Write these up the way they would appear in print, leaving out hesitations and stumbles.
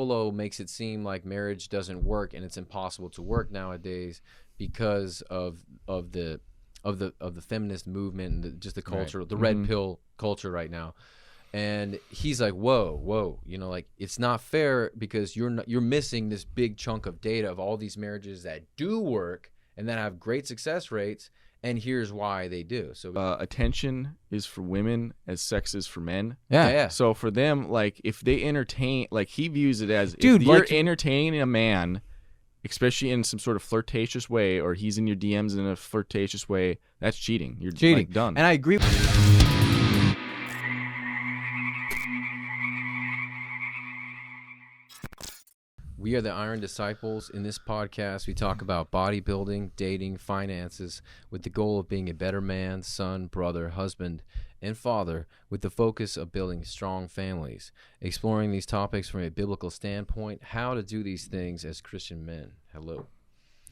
Rollo makes it seem like marriage doesn't work and it's impossible to work nowadays because of the feminist movement and just the culture, the red pill culture right now. And he's like, whoa, like it's not fair because you're missing this big chunk of data of all these marriages that do work and that have great success rates. And here's why they do. So attention is for women as sex is for men. Yeah. So for them, like if they entertain, like he views it as, dude, if you're entertaining a man, especially in some sort of flirtatious way, or he's in your DMs in a flirtatious way, that's cheating. You're cheating. Like, done. And I agree. We are the Iron Disciples. In this podcast, we talk about bodybuilding, dating, finances, with the goal of being a better man, son, brother, husband, and father, with the focus of building strong families, exploring these topics from a biblical standpoint, how to do these things as Christian men. Hello.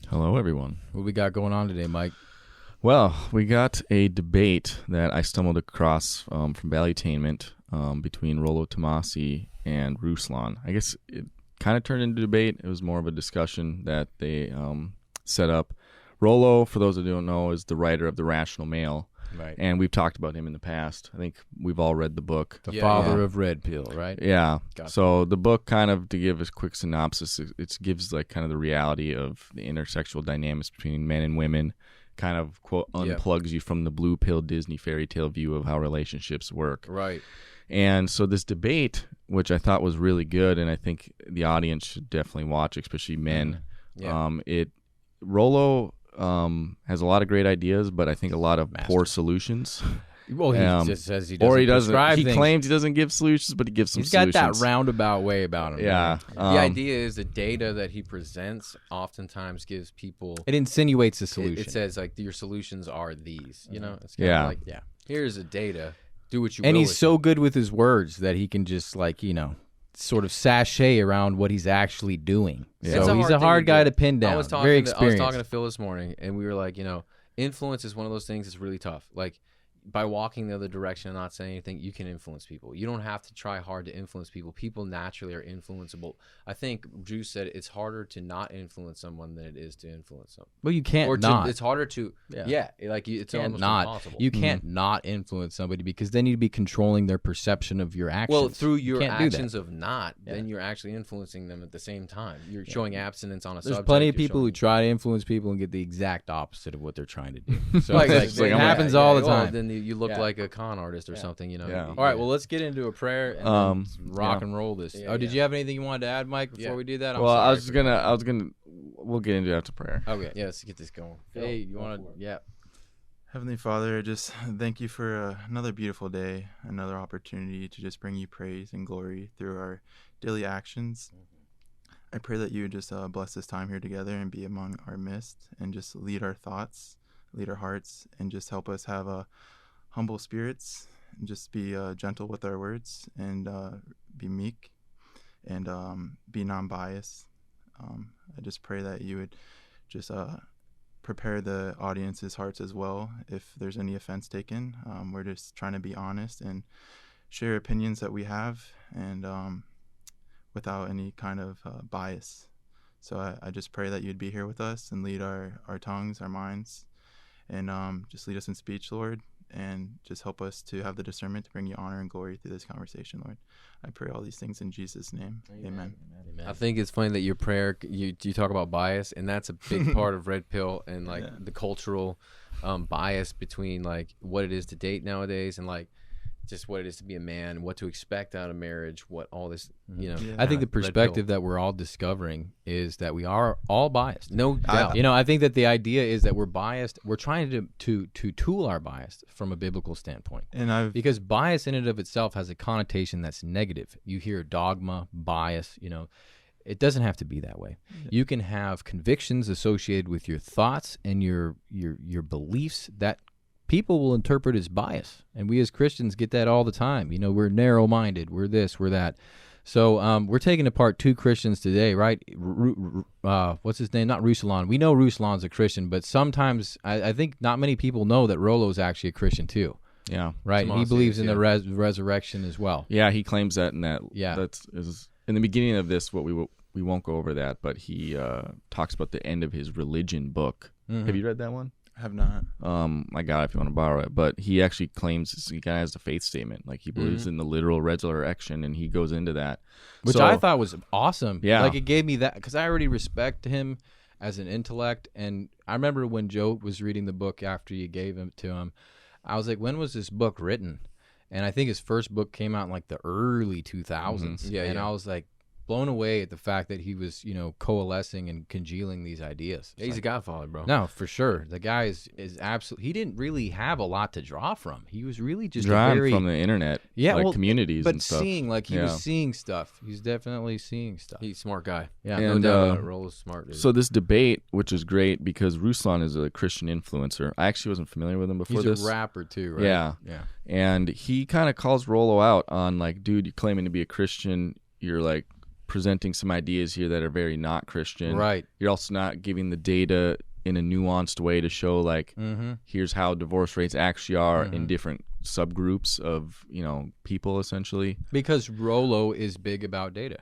Hello, everyone. What we got going on today, Mike? Well, we got a debate that I stumbled across from Valuetainment between Rollo Tomassi and Ruslan. I guess it kind of turned into debate. It was more of a discussion that they set up. Rollo, for those who don't know, is the writer of the Rationale Male. Right. And we've talked about him in the past. I think we've all read the book. The father of Red Pill, right? Yeah. Gotcha. So the book, kind of to give a quick synopsis, it gives like kind of the reality of the intersexual dynamics between men and women, kind of, quote, unplugs you from the blue pill Disney fairy tale view of how relationships work. Right. And so this debate, which I thought was really good, and I think the audience should definitely watch, especially men. Rollo has a lot of great ideas, but I think a lot of poor solutions. Well, he just says he doesn't. Or he doesn't. prescribe He things. claims he doesn't give solutions, but he gives some He's got solutions. that roundabout way about him. Yeah. The idea is the data that he presents oftentimes gives people. It insinuates a solution. It says like your solutions are these. You know. It's Yeah. like here's the data. Do what you and will he's with so it. good with his words that he can just sort of sashay around what he's actually doing. Yeah. So he's a hard guy to pin down. I was talking Very I experienced. was talking to Phil this morning, and we were like, influence is one of those things that's really tough. Like, by walking the other direction and not saying anything, you can influence people. You don't have to try hard to influence people. People naturally are influenceable. I think Drew said it's harder to not influence someone than it is to influence them. Well, you can't Or not. it's harder to, it's almost impossible. You can't not influence somebody because then you'd be controlling their perception of your actions. Well, through your You can't do that. actions of not, then you're actually influencing them at the same time. You're showing abstinence on a There's subject. plenty of you're people showing- who try to influence people and get the exact opposite of what they're trying to do. So Like, it like, happens all the well, time. then you look like a con artist or something, Yeah. All right, well, let's get into a prayer and then rock and roll this. Did you have anything you wanted to add, Mike, before we do that? Well, I was gonna. We'll get into it after prayer. Okay. Yeah, let's get this going. Hey, you want to? Yeah. Heavenly Father, I just thank you for another beautiful day, another opportunity to just bring you praise and glory through our daily actions. I pray that you would just bless this time here together and be among our midst and just lead our thoughts, lead our hearts, and just help us have humble spirits and just be gentle with our words and be meek and be non-biased. I just pray that you would just prepare the audience's hearts as well if there's any offense taken. We're just trying to be honest and share opinions that we have and without any kind of bias. So I just pray that you'd be here with us and lead our tongues, our minds, and just lead us in speech, Lord, and just help us to have the discernment to bring you honor and glory through this conversation, Lord. I pray all these things in Jesus' name. Amen. I think it's funny that your prayer, you talk about bias, and that's a big part of Red Pill and the cultural bias between like what it is to date nowadays and like just what it is to be a man, what to expect out of marriage, what all this, I think the perspective that we're all discovering is that we are all biased. No doubt. I think that the idea is that we're biased. We're trying to tool our bias from a biblical standpoint. Because bias in and of itself has a connotation that's negative. You hear dogma, bias, it doesn't have to be that way. You can have convictions associated with your thoughts and your beliefs that people will interpret as bias, and we as Christians get that all the time. We're narrow-minded, we're this, we're that. So we're taking apart two Christians today, right? What's his name? Not Ruslan. We know Ruslan's a Christian, but sometimes I think not many people know that Rollo's actually a Christian too. Yeah. Right? He believes in the resurrection as well. Yeah, he claims that, and that. Yeah. That's his in the beginning of this, we won't go over that, but he talks about the end of his religion book. Have you read that one? I have not. I got it if you want to borrow it. But he actually claims this guy has a faith statement. Like he believes in the literal resurrection, and he goes into that. Which I thought was awesome. Yeah. Like it gave me that, because I already respect him as an intellect. And I remember when Joe was reading the book after you gave it to him, I was like, when was this book written? And I think his first book came out in like the early 2000s. And I was like, blown away at the fact that he was, coalescing and congealing these ideas. Yeah, he's a godfather, bro. No, for sure. The guy is absolutely. He didn't really have a lot to draw from. He was really just drawn from the internet, communities, but and stuff. Seeing, like he was seeing stuff. He's definitely seeing stuff. He's a smart guy. Yeah, no doubt about it. Rollo's smart, dude. So this debate, which is great because Ruslan is a Christian influencer. I actually wasn't familiar with him before this. He's a rapper too, right? Yeah. And he kind of calls Rollo out on like, dude, you're claiming to be a Christian. You're like presenting some ideas here that are very not Christian. Right. You're also not giving the data in a nuanced way to show like here's how divorce rates actually are in different subgroups of people essentially. Because Rollo is big about data.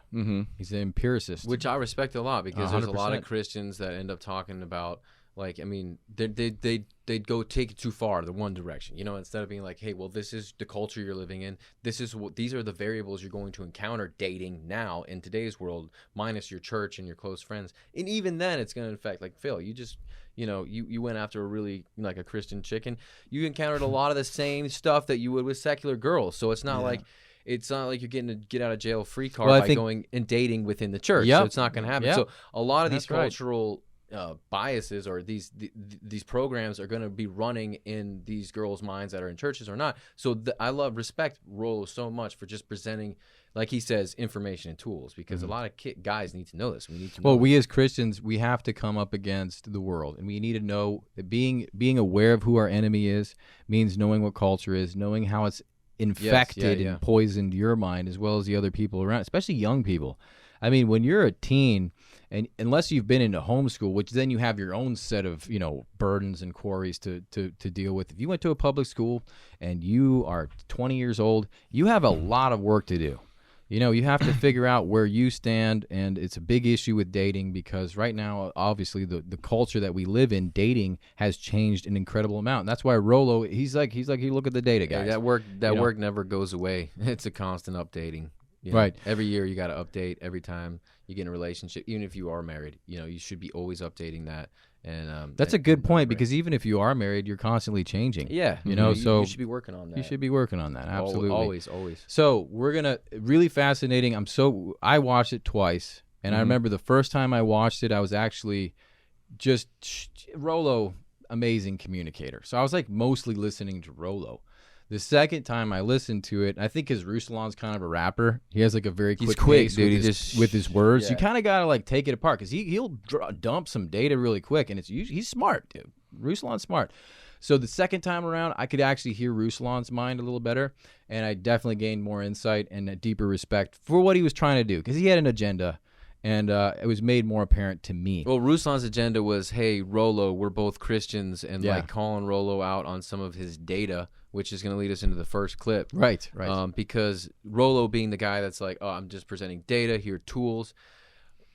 He's an empiricist, which I respect a lot, because there's a lot 100%. of Christians that end up talking about, like, I mean, they'd go take it too far, the one direction, instead of being like, hey, well, this is the culture you're living in. These are the variables you're going to encounter dating now in today's world, minus your church and your close friends. And even then it's going to affect, like, Phil, you just, you went after a really, like, a Christian chicken. You encountered a lot of the same stuff that you would with secular girls. So it's not like, it's not like you're getting a get out of jail free card by going and dating within the church. So it's not going to happen. So a lot of these cultural biases or these programs are going to be running in these girls' minds that are in churches or not. So I respect Rollo so much for just presenting, like he says, information and tools, because a lot of guys need to know this. We need to know. Well, we as Christians, we have to come up against the world, and we need to know that being aware of who our enemy is means knowing what culture is, knowing how it's infected and poisoned your mind as well as the other people around, especially young people. I mean, when you're a teen, and unless you've been into homeschool, which then you have your own set of, burdens and quarries to deal with. If you went to a public school and you are 20 years old, you have a lot of work to do. You have to figure out where you stand, and it's a big issue with dating, because right now, obviously, the culture that we live in, dating has changed an incredible amount. And that's why Rollo, he's like, you look at the data, guys. Yeah, that work never goes away. It's a constant updating. Right. Every year you got to update. Every time you get in a relationship, even if you are married, you should be always updating that. And that's a good point, because even if you are married, you're constantly changing. Yeah. So you should be working on that. You should be working on that. Absolutely. Always. So we're going to, really fascinating. I watched it twice, and I remember the first time I watched it, I was actually just, Rollo, amazing communicator. So I was like mostly listening to Rollo. The second time I listened to it, I think because Ruslan's kind of a rapper, he has like a very quick pace dude. with his words. You kind of got to like take it apart, because he'll dump some data really quick, and he's smart, dude. Ruslan's smart. So the second time around, I could actually hear Ruslan's mind a little better, and I definitely gained more insight and a deeper respect for what he was trying to do, because he had an agenda. And it was made more apparent to me. Well, Ruslan's agenda was, hey, Rollo, we're both Christians, and like calling Rollo out on some of his data, which is going to lead us into the first clip. Right. Because Rollo being the guy that's like, oh, I'm just presenting data, here are tools.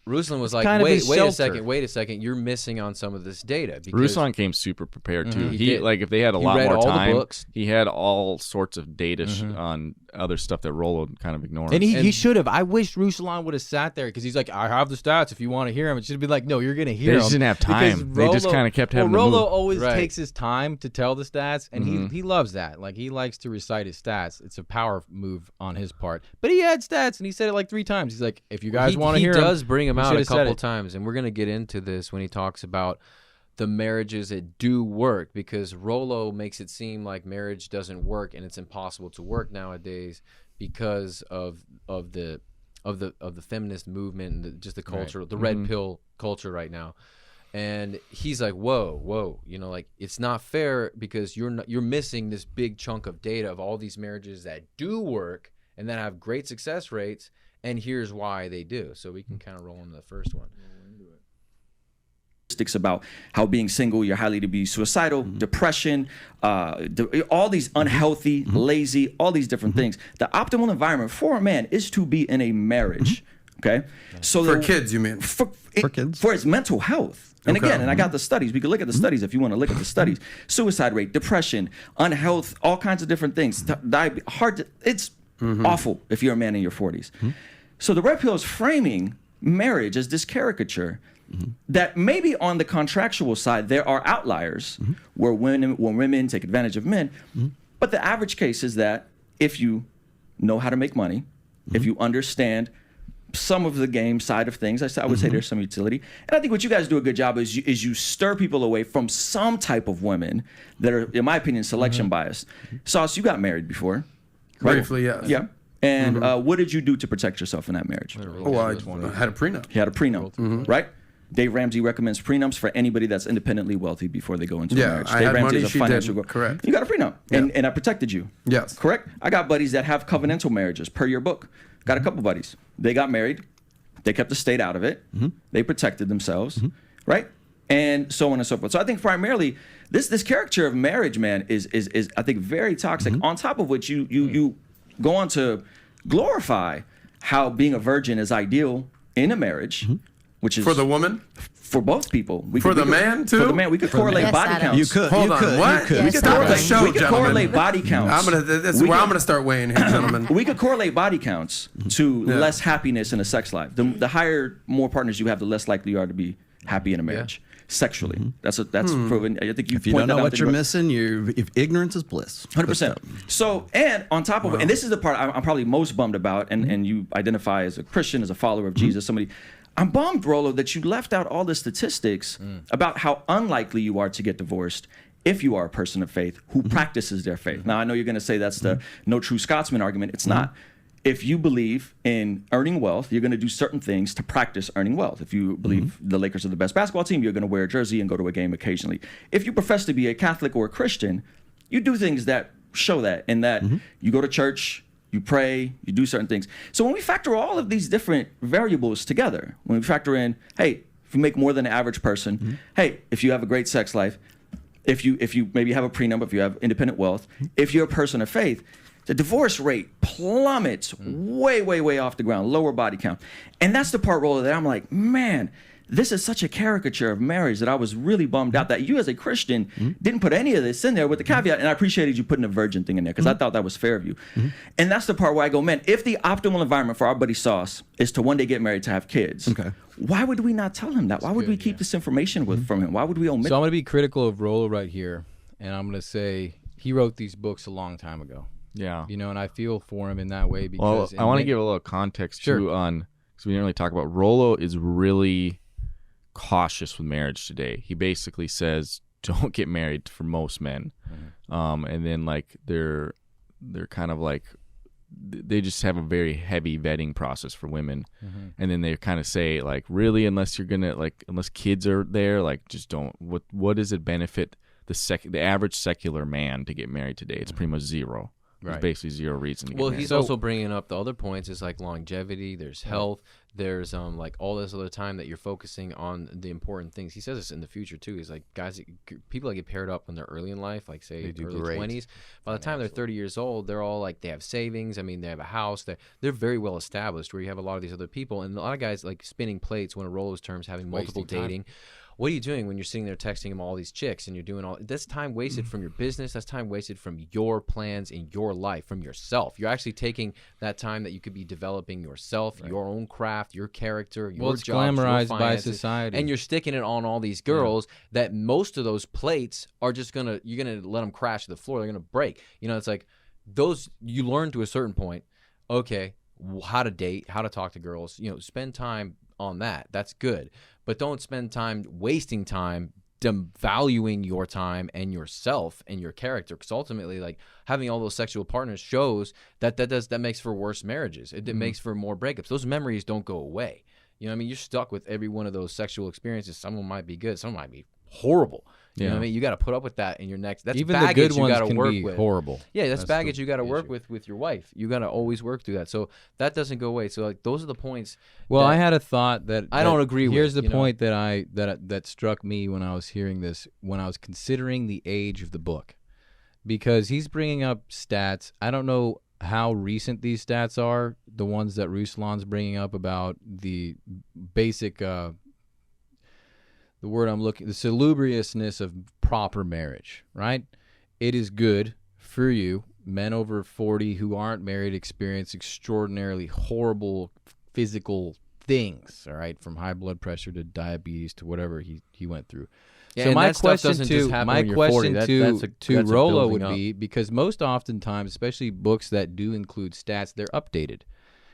Ruslan was like, wait a second, you're missing on some of this data. Because Ruslan came super prepared too. He like, if they had a lot more time, he had all sorts of data on other stuff that Rollo kind of ignored. And he should have. I wish Ruslan would have sat there, because he's like, I have the stats if you want to hear them. It should be like, no, you're going to hear them. They just didn't have time. They just kind of kept having to move. Rollo always takes his time to tell the stats, and he loves that. Like, he likes to recite his stats. It's a power move on his part. But he had stats, and he said it like 3 times. He's like, if you guys want to hear them. He does bring them out a couple times, and we're going to get into this when he talks about the marriages that do work, because Rollo makes it seem like marriage doesn't work and it's impossible to work nowadays because of the feminist movement and just the culture, the red pill culture right now. And he's like, whoa, like, it's not fair, because you're missing this big chunk of data of all these marriages that do work and that have great success rates, and here's why they do. So we can kind of roll into the first one. About how being single, you're highly to be suicidal, depression, all these unhealthy, lazy, all these different things. The optimal environment for a man is to be in a marriage Okay, so for kids, you mean? For kids, for its mental health. And again, and I got the studies. We could look at the studies if you want to look at the studies. Suicide rate, depression, unhealth, all kinds of different things. It's awful if you're a man in your 40s. So the red pill is framing marriage as this caricature that maybe on the contractual side there are outliers where women take advantage of men, but the average case is that if you know how to make money, if you understand some of the game side of things, I would say there's some utility. And I think what you guys do a good job is you stir people away from some type of women that are, in my opinion, selection biased. Sauce, you got married before. Right? Briefly, yes. Yeah. And what did you do to protect yourself in that marriage? Oh, I had a prenup. He had a prenup, right? Dave Ramsey recommends prenups for anybody that's independently wealthy before they go into a marriage. I Dave had Ramsey money, is a she financial didn't. Correct. You got a prenup, and I protected you. Yes. Correct? I got buddies that have covenantal marriages per your book. Got a couple buddies. They got married. They kept the state out of it. They protected themselves, right? And so on and so forth. So I think primarily this caricature of marriage, man, is I think very toxic. On top of which you go on to glorify how being a virgin is ideal in a marriage, which is for the woman. For both people. For the man, too? For the man. We could correlate body counts. You could. Hold on. What? You could. Stop the show, we could gentlemen. correlate body counts. That's where I'm going to start weighing here, gentlemen. We could correlate body counts to less happiness in a sex life. The higher, more partners you have, the less likely you are to be happy in a marriage. Sexually. That's proven. I think if you don't know what you're missing, if ignorance is bliss. 100%. So, and on top of it, and this is the part I'm probably most bummed about, and you identify as a Christian, as a follower of Jesus, somebody... I'm bummed, Rollo, that you left out all the statistics about how unlikely you are to get divorced if you are a person of faith who practices their faith. Now, I know you're going to say that's the no true Scotsman argument. It's not. If you believe in earning wealth, you're going to do certain things to practice earning wealth. If you believe the Lakers are the best basketball team, you're going to wear a jersey and go to a game occasionally. If you profess to be a Catholic or a Christian, you do things that show that, and that you go to church, you pray, you do certain things. So when we factor all of these different variables together, when we factor in, hey, if you make more than the average person, hey, if you have a great sex life, if you maybe have a prenup, if you have independent wealth, if you're a person of faith, the divorce rate plummets way, way, way off the ground, lower body count. And that's the part, Rollo, that I'm like, man, this is such a caricature of marriage that I was really bummed out that you as a Christian didn't put any of this in there with the caveat. And I appreciated you putting the virgin thing in there because I thought that was fair of you. And that's the part where I go, man, if the optimal environment for our buddy Sauce is to one day get married, to have kids, why would we not tell him that? Why would we keep this information from him? Why would we omit? So I'm going to be critical of Rollo right here. And I'm going to say he wrote these books a long time ago. Yeah. You know, and I feel for him in that way because... Well, I want to give a little context too on, because we didn't really talk about, Rollo is really cautious with marriage today. He basically says don't get married for most men. And then like they're kind of like, they just have a very heavy vetting process for women. And then they kind of say like, really, unless you're gonna like, unless kids are there, like just don't. What does it benefit the average secular man to get married today? It's pretty much zero. There's basically zero reason to get married. He's also bringing up the other points. It's like longevity, there's health, there's like all this other time that you're focusing on the important things. He says this in the future too. He's like, guys, people that get paired up when they're early in life, like say early 20s, by the time they're 30 years old, they're all like, they have savings. I mean, they have a house. They're very well established, where you have a lot of these other people. And a lot of guys like spinning plates, one of Rollo's terms, having multiple dating. What are you doing when you're sitting there texting him all these chicks and you're doing all that's time wasted from your business, that's time wasted from your plans in your life, from yourself. You're actually taking that time that you could be developing yourself, your own craft, your character, your it's jobs, glamorized your by society, and you're sticking it on all these girls that most of those plates are just you're gonna let them crash to the floor. They're gonna break. You know, it's like those you learn to a certain point. Okay, how to date, how to talk to girls. You know, spend time on that. That's good. But don't spend time wasting time devaluing your time and yourself and your character, because ultimately, like, having all those sexual partners shows that makes for worse marriages. It makes for more breakups. Those memories don't go away. You know what I mean? You're stuck with every one of those sexual experiences. Some of them might be good, some might be horrible. You know what I mean? You got to put up with that in your next. That's even baggage the good you ones got to can work be with. Horrible. Yeah, that's baggage you got to work with your wife. You got to always work through that. So that doesn't go away. So like those are the points. Well, I had a thought that I don't agree with. Here's the point that struck me when I was hearing this, when I was considering the age of the book, because he's bringing up stats. I don't know how recent these stats are, the ones that Ruslan's bringing up about the basic, the word I'm looking, the salubriousness of proper marriage, right? It is good for you. Men over 40 who aren't married experience extraordinarily horrible physical things, all right, from high blood pressure to diabetes to whatever he went through. Yeah, so and my that stuff question doesn't just to happen my when you're 40. question That's to a Rollo building would up. be, because most oftentimes, especially books that do include stats, they're updated,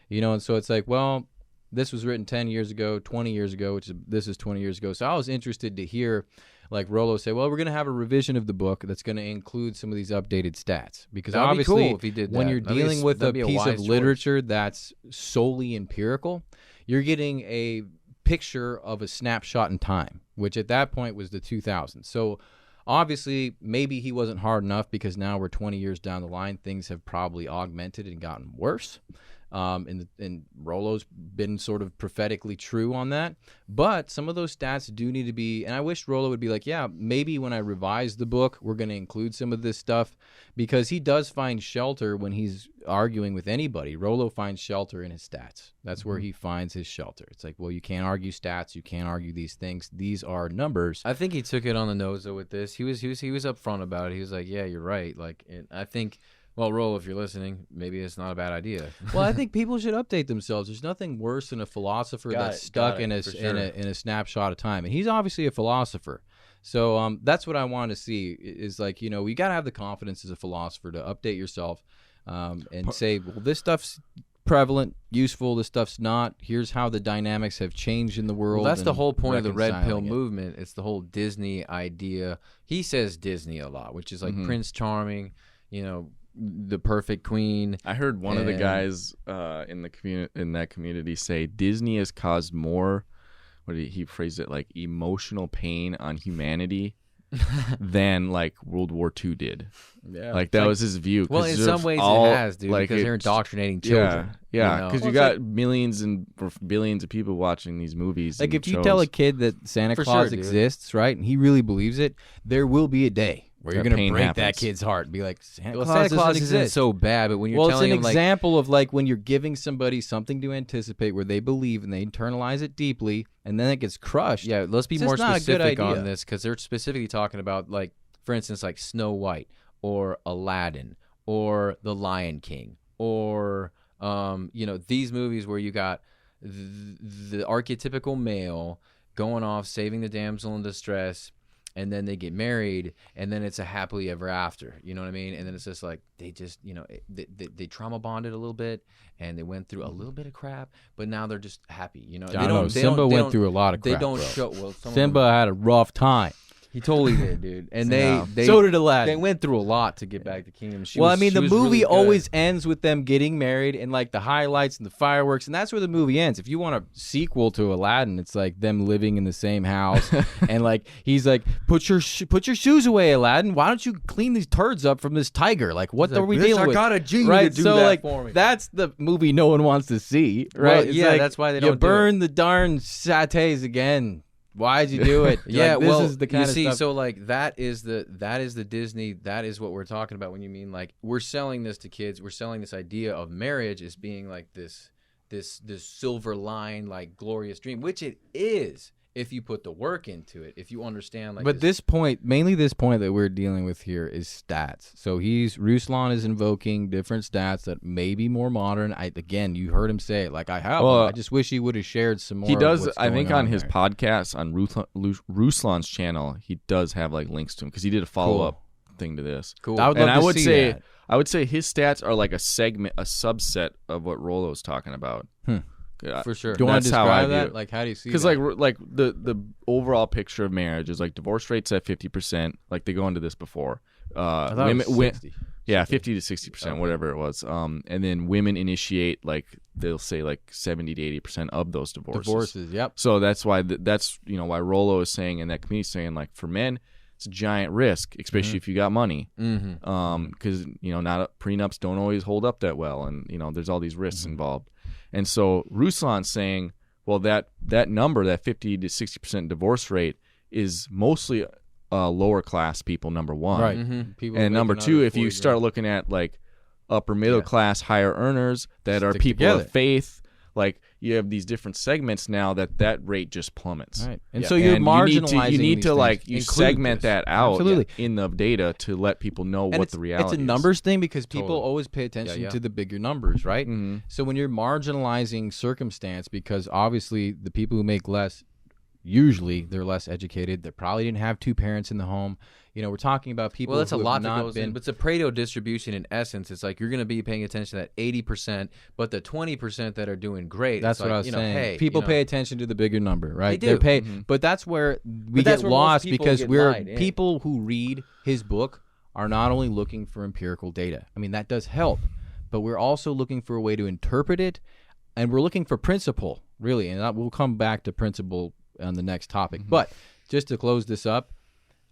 and so it's like, well, this was written 10 years ago, 20 years ago, this is 20 years ago. So I was interested to hear, like, Rollo say, well, we're going to have a revision of the book that's going to include some of these updated stats. Because That'd be obviously, cool if he did when that. you're That'd be dealing with a that'd be piece of wise choice. literature that's solely empirical, you're getting a picture of a snapshot in time, which at that point was the 2000s. So obviously, maybe he wasn't hard enough, because now we're 20 years down the line. Things have probably augmented and gotten worse. And Rollo's been sort of prophetically true on that. But some of those stats do need to be, and I wish Rollo would be like, yeah, maybe when I revise the book, we're going to include some of this stuff, because he does find shelter when he's arguing with anybody. Rollo finds shelter in his stats. That's where he finds his shelter. It's like, well, you can't argue stats. You can't argue these things. These are numbers. I think he took it on the nose though with this. He was upfront about it. He was like, yeah, you're right. Like, and I think. Well, Rollo, if you're listening, maybe it's not a bad idea. Well, I think people should update themselves. There's nothing worse than a philosopher that's stuck in a snapshot of time, and he's obviously a philosopher. So that's what I want to see. Is like, you got to have the confidence as a philosopher to update yourself and say, well, this stuff's prevalent, useful. This stuff's not. Here's how the dynamics have changed in the world. Well, that's the whole point of the red pill reconciling it. movement. It's the whole Disney idea. He says Disney a lot, which is like Prince Charming, the perfect queen. I heard one of the guys in that community say Disney has caused more, what did he phrased it, like emotional pain on humanity than like World War II did. Yeah, like that was his view. Well, in some ways it has, dude, because they're indoctrinating children. Yeah, because you got millions and billions of people watching these movies. Like, if you shows. tell a kid that Santa Claus exists, right, and he really believes it, there will be a day where you're going to break that kid's heart and be like, Santa Claus isn't so bad, but when you're telling it's him, an example of like when you're giving somebody something to anticipate where they believe and they internalize it deeply, and then it gets crushed. Yeah, let's be more not a good specific idea. on this, because they're specifically talking about, like, for instance, like Snow White or Aladdin or The Lion King or these movies where you got the archetypical male going off saving the damsel in distress, and then they get married, and then it's a happily ever after. You know what I mean? And then it's just like they just, they trauma bonded a little bit, and they went through a little bit of crap, but now they're just happy. Simba went through a lot of crap. They don't bro. show. Well, Simba had a rough time. He totally did, dude. And they so did Aladdin. They went through a lot to get back to Kingdom. The movie always ends with them getting married and like the highlights and the fireworks, and that's where the movie ends. If you want a sequel to Aladdin, it's like them living in the same house, and like he's like, put your shoes away, Aladdin. Why don't you clean these turds up from this tiger? Like, what are we dealing with? I got a genie right? to do so that like for me. that's the movie no one wants to see, right? Well, like, that's why they you don't burn the darn satays again. Why'd you do it? Yeah, like, this is the kind you of see, stuff. so like that is the Disney. That is what we're talking about when you mean like we're selling this to kids. We're selling this idea of marriage as being like this silver line, like glorious dream, which it is if you put the work into it. If you understand, like. But this point that we're dealing with here is stats. So Ruslan is invoking different stats that may be more modern. Again, you heard him say it. Like I have. I just wish he would have shared some more. He does. Of what's I think going on his there. podcast on Ruslan's channel, he does have like links to him because he did a follow up thing to this. Cool. I would love and to I would see say that. I would say his stats are like a subset of what Rollo's talking about. For sure. Do you want to That's how I describe view that? it. Like, how do you see? Because that? like the overall picture of marriage is like divorce rates at 50%. Like they go into this before. I thought it was 60. Yeah, 50 to 60%, whatever it was. And then women initiate, like they'll say like 70 to 80% of those divorces. Yep. So that's why that's why Rollo is saying, and that community is saying, like for men, it's a giant risk, especially if you got money. Because not prenups don't always hold up that well, and there's all these risks involved. And so Ruslan's saying, well, that number, that 50 to 60% divorce rate, is mostly lower class people. Number one, Right. People and number making two, under if you 40 start grand. looking at like upper middle class, higher earners that are people of faith. Like you have these different segments now that rate just plummets. Right. And so you're marginalizing you need to these you things. segment that out Absolutely. in the data to let people know what the reality is. It's a numbers thing because people always pay attention to the bigger numbers, right? Mm-hmm. So when you're marginalizing circumstance, because obviously the people who make less, usually they're less educated. They probably didn't have two parents in the home. You know, we're talking about people. Well, that's a who have lot that not goes been. in. But it's a Pareto distribution in essence. It's like you're going to be paying attention to that 80%, but the 20% that are doing great. That's it's what like, I was saying. Hey, people pay attention to the bigger number, right? They do. But that's where we that's get where most lost people because get we're lied in. people who read his book are not only looking for empirical data. I mean, that does help, but we're also looking for a way to interpret it, and we're looking for principle, really. And we'll come back to principle on the next topic. But just to close this up,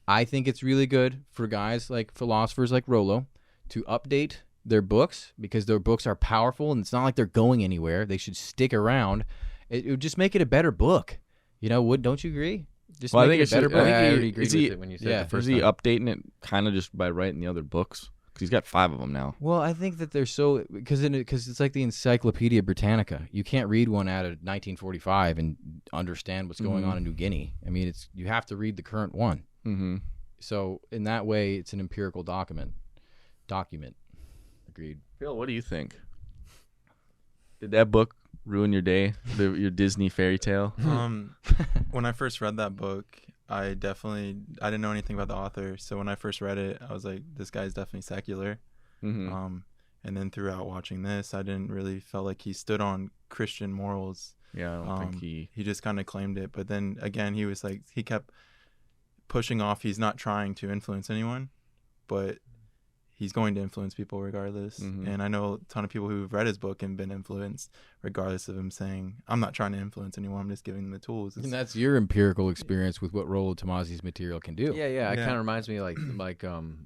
I think it's really good for guys like philosophers like Rollo to update their books because their books are powerful and it's not like they're going anywhere. They should stick around. It would just make it a better book. You know, don't you agree? Just make it a better book. I already agreed with it when you said the first Is he time. updating it kind of just by writing the other books? Because he's got 5 of them now. Well, I think that they're so because it's like the Encyclopedia Britannica. You can't read one out of 1945 and understand what's going on in New Guinea. I mean, you have to read the current one. Mm-hmm. So in that way, it's an empirical document. Agreed. Phil, what do you think? Did that book ruin your day? Your Disney fairy tale? When I first read that book, I didn't know anything about the author. So when I first read it, I was like, this guy's definitely secular. Mm-hmm. And then throughout watching this, I didn't really felt like he stood on Christian morals. Yeah, I don't think he just kind of claimed it. But then again, he was like, he kept pushing off. He's not trying to influence anyone, but he's going to influence people regardless. And I know a ton of people who've read his book and been influenced regardless of him saying, I'm not trying to influence anyone, I'm just giving them the tools. And that's your empirical experience with what Rollo Tomassi's material can do. Yeah. It kind of reminds me like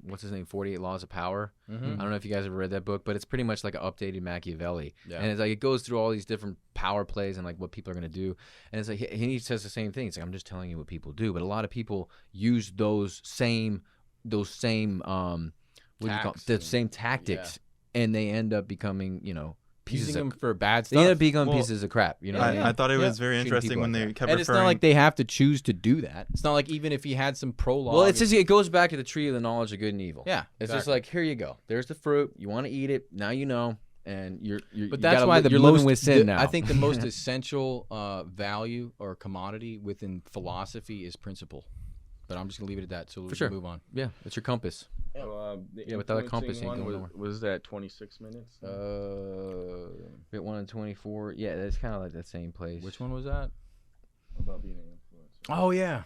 what's his name, 48 Laws of Power. I don't know if you guys ever read that book, but it's pretty much like an updated Machiavelli. Yeah. And it's like it goes through all these different power plays and like what people are going to do. And it's like he says the same thing. It's like, I'm just telling you what people do. But a lot of people use those same the same tactics, and they end up becoming, pieces using of, them for bad stuff. they end up becoming pieces of crap. You know, what I mean? I thought it was very interesting when they kept and referring. it's not like they have to choose to do that. It's not like even if he had some prologue. Well, it's just it goes back to the tree of the knowledge of good and evil. Yeah, it's just like, here you go. There's the fruit. You want to eat it. Now you know. And but that's why you're living with sin now. I think the most essential value or commodity within philosophy is principle. But I'm just gonna leave it at that. So we'll move on. Yeah, it's your compass. Without a compass, you ain't going nowhere. Was that 26 minutes? Bit 1 and 24. Yeah, that's kind of like that same place. Which one was that? About being an influencer. Oh yeah.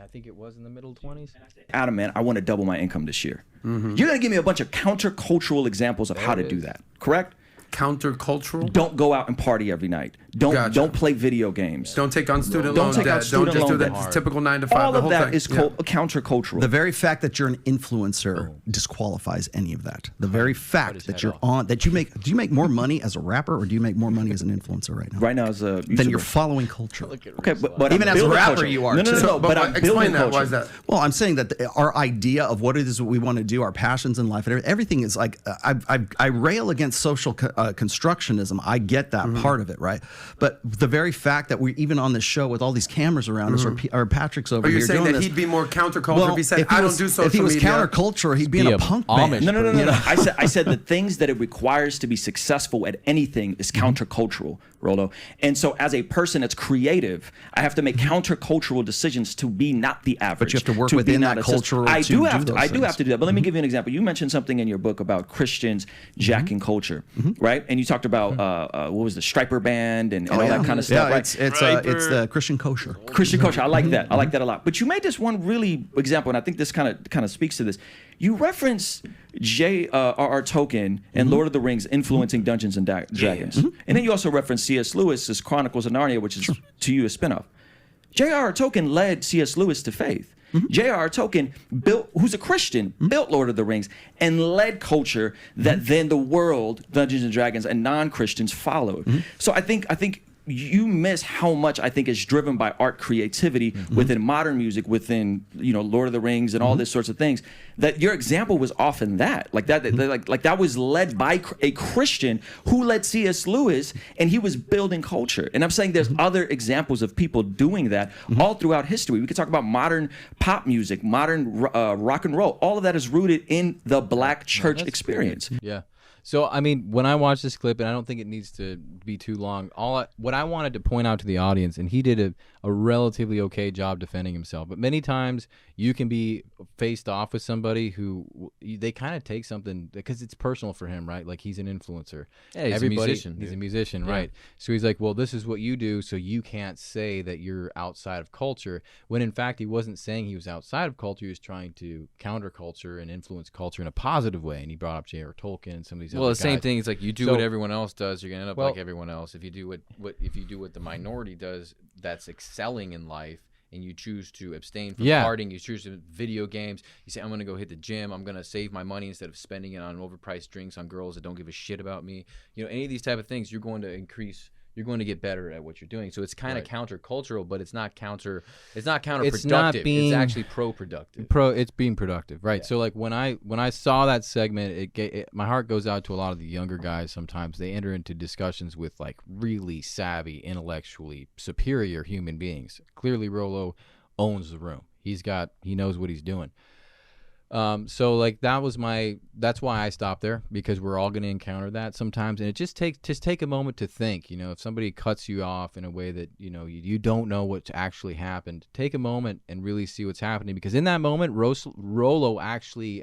I think it was in the middle 20s. Adam, man, I want to double my income this year. You're going to give me a bunch of countercultural examples of how to do that, correct? Countercultural? Don't go out and party every night. Don't play video games. Don't take on student Don't loan take on debt. student Don't just do loan that debt. typical 9 to 5. All the of whole that thing. is countercultural. The very fact that you're an influencer disqualifies any of that. The very fact that you're on, that you make, do you make more money as a rapper or do you make more money as an influencer right now? Right now, as a Then you're following culture. okay, but Even I'm as a building rapper, culture. you are No, too. but I'm explain building that. culture. Why is that? Well, I'm saying that our idea of what it is we want to do, our passions in life, and everything is like, I rail against social constructionism. I get that part of it, right? But the very fact that we're even on this show with all these cameras around us, or Patrick's over Are here you saying doing that this. he'd be more counterculture if he said, I don't do social If he was media? counterculture, he'd be in Be a a punk Amish band. No. I said the things that it requires to be successful at anything is countercultural, Rollo. And so as a person that's creative, I have to make countercultural decisions to be not the average. But you have to work be within not that a system. culture I to do do have to. those I do things. have to do that. But let me give you an example. You mentioned something in your book about Christians jacking culture, right? And you talked about what was the Striper band and all that kind of stuff, Yeah, right? it's the Christian kosher. Christian culture. I like that. I like that a lot. But you made this one really example, and I think this kind of speaks to this. You reference J.R.R. Tolkien and Lord of the Rings influencing Dungeons and Dragons, and then you also reference C.S. Lewis's Chronicles of Narnia, which is to you a spinoff. J.R.R. Tolkien led C.S. Lewis to faith. J.R.R. Tolkien who's a Christian, built Lord of the Rings and led culture that then the world, Dungeons and Dragons, and non-Christians followed. So I think you miss how much I think is driven by art creativity within modern music, within Lord of the Rings and all these sorts of things. That your example was often that, like that, like that was led by a Christian who led C.S. Lewis, and he was building culture. And I'm saying there's other examples of people doing that all throughout history. We could talk about modern pop music, modern rock and roll. All of that is rooted in the Black church experience. Yeah. So, I mean, when I watch this clip, and I don't think it needs to be too long, what I wanted to point out to the audience, and he did a relatively okay job defending himself, but many times you can be faced off with somebody who they kind of take something because it's personal for him, right? Like he's an influencer. Yeah, he's a musician. He's a musician, right? So he's like, well, this is what you do, so you can't say that you're outside of culture. When in fact, he wasn't saying he was outside of culture. He was trying to counter culture and influence culture in a positive way. And he brought up J.R. Tolkien and some of these other the guys. same thing is like you do what everyone else does, you're gonna end up like everyone else. If you do what the minority does, that's excelling in life, and you choose to abstain from partying, you choose to video games, you say, I'm gonna go hit the gym, I'm gonna save my money instead of spending it on overpriced drinks on girls that don't give a shit about me. Any of these type of things, you're going to get better at what you're doing. So it's kind of countercultural, but it's not counterproductive. It's actually pro-productive. It's being productive, right? Yeah. So like when I saw that segment, my heart goes out to a lot of the younger guys. Sometimes they enter into discussions with like really savvy, intellectually superior human beings. Clearly, Rollo owns the room. He knows what he's doing. So like that's why I stopped there, because we're all going to encounter that sometimes, and it just take a moment to think. If somebody cuts you off in a way that you don't know what's actually happened, take a moment and really see what's happening, because in that moment, Rollo actually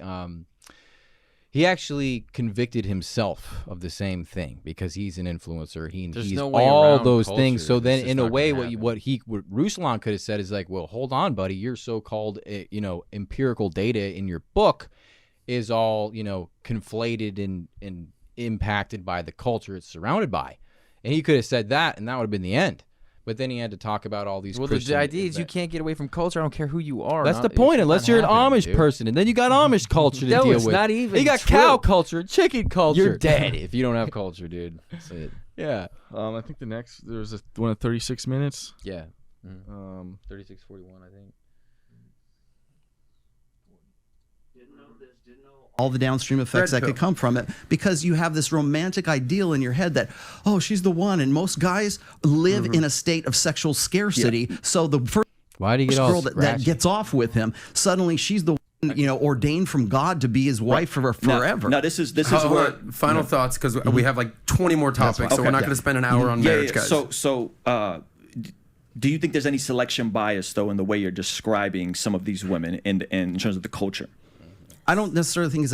he actually convicted himself of the same thing, because he's an influencer. He's no way all around those culture. things. So then, It's in just a not way, gonna what Ruslan could have said is like, well, hold on, buddy, your so-called empirical data in your book is all conflated and impacted by the culture it's surrounded by, and he could have said that, and that would have been the end. But then he had to talk about all these. Well, Christian the idea is you can't get away from culture. I don't care who you are. That's the point, unless you're an Amish person, and then you got Amish culture to deal it's with. not even You got true. cow culture, chicken culture. You're dead if you don't have culture, dude. That's it. Yeah. I think the next there's one of 36 minutes. Yeah. 36:41, I think. All the downstream effects that could come from it, because you have this romantic ideal in your head that, oh, she's the one, and most guys live in a state of sexual scarcity. So the first girl that gets off with him, suddenly she's the one, ordained from God to be his wife for forever. Now this is where final thoughts, because we have like 20 more topics, so we're not going to spend an hour on marriage, guys. So do you think there's any selection bias though in the way you're describing some of these women in terms of the culture? I don't necessarily think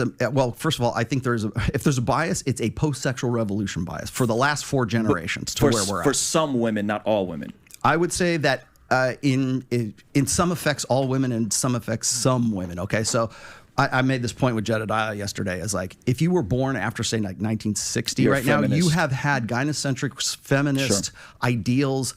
first of all, I think if there's a bias, it's a post-sexual revolution bias for the last 4 generations where we're at. For some women, not all women. I would say that in some effects, all women, and some effects, some women. Okay, so I made this point with Jedediah yesterday. Is like, if you were born after, say, like 1960, You're right now, you have had gynocentric feminist ideals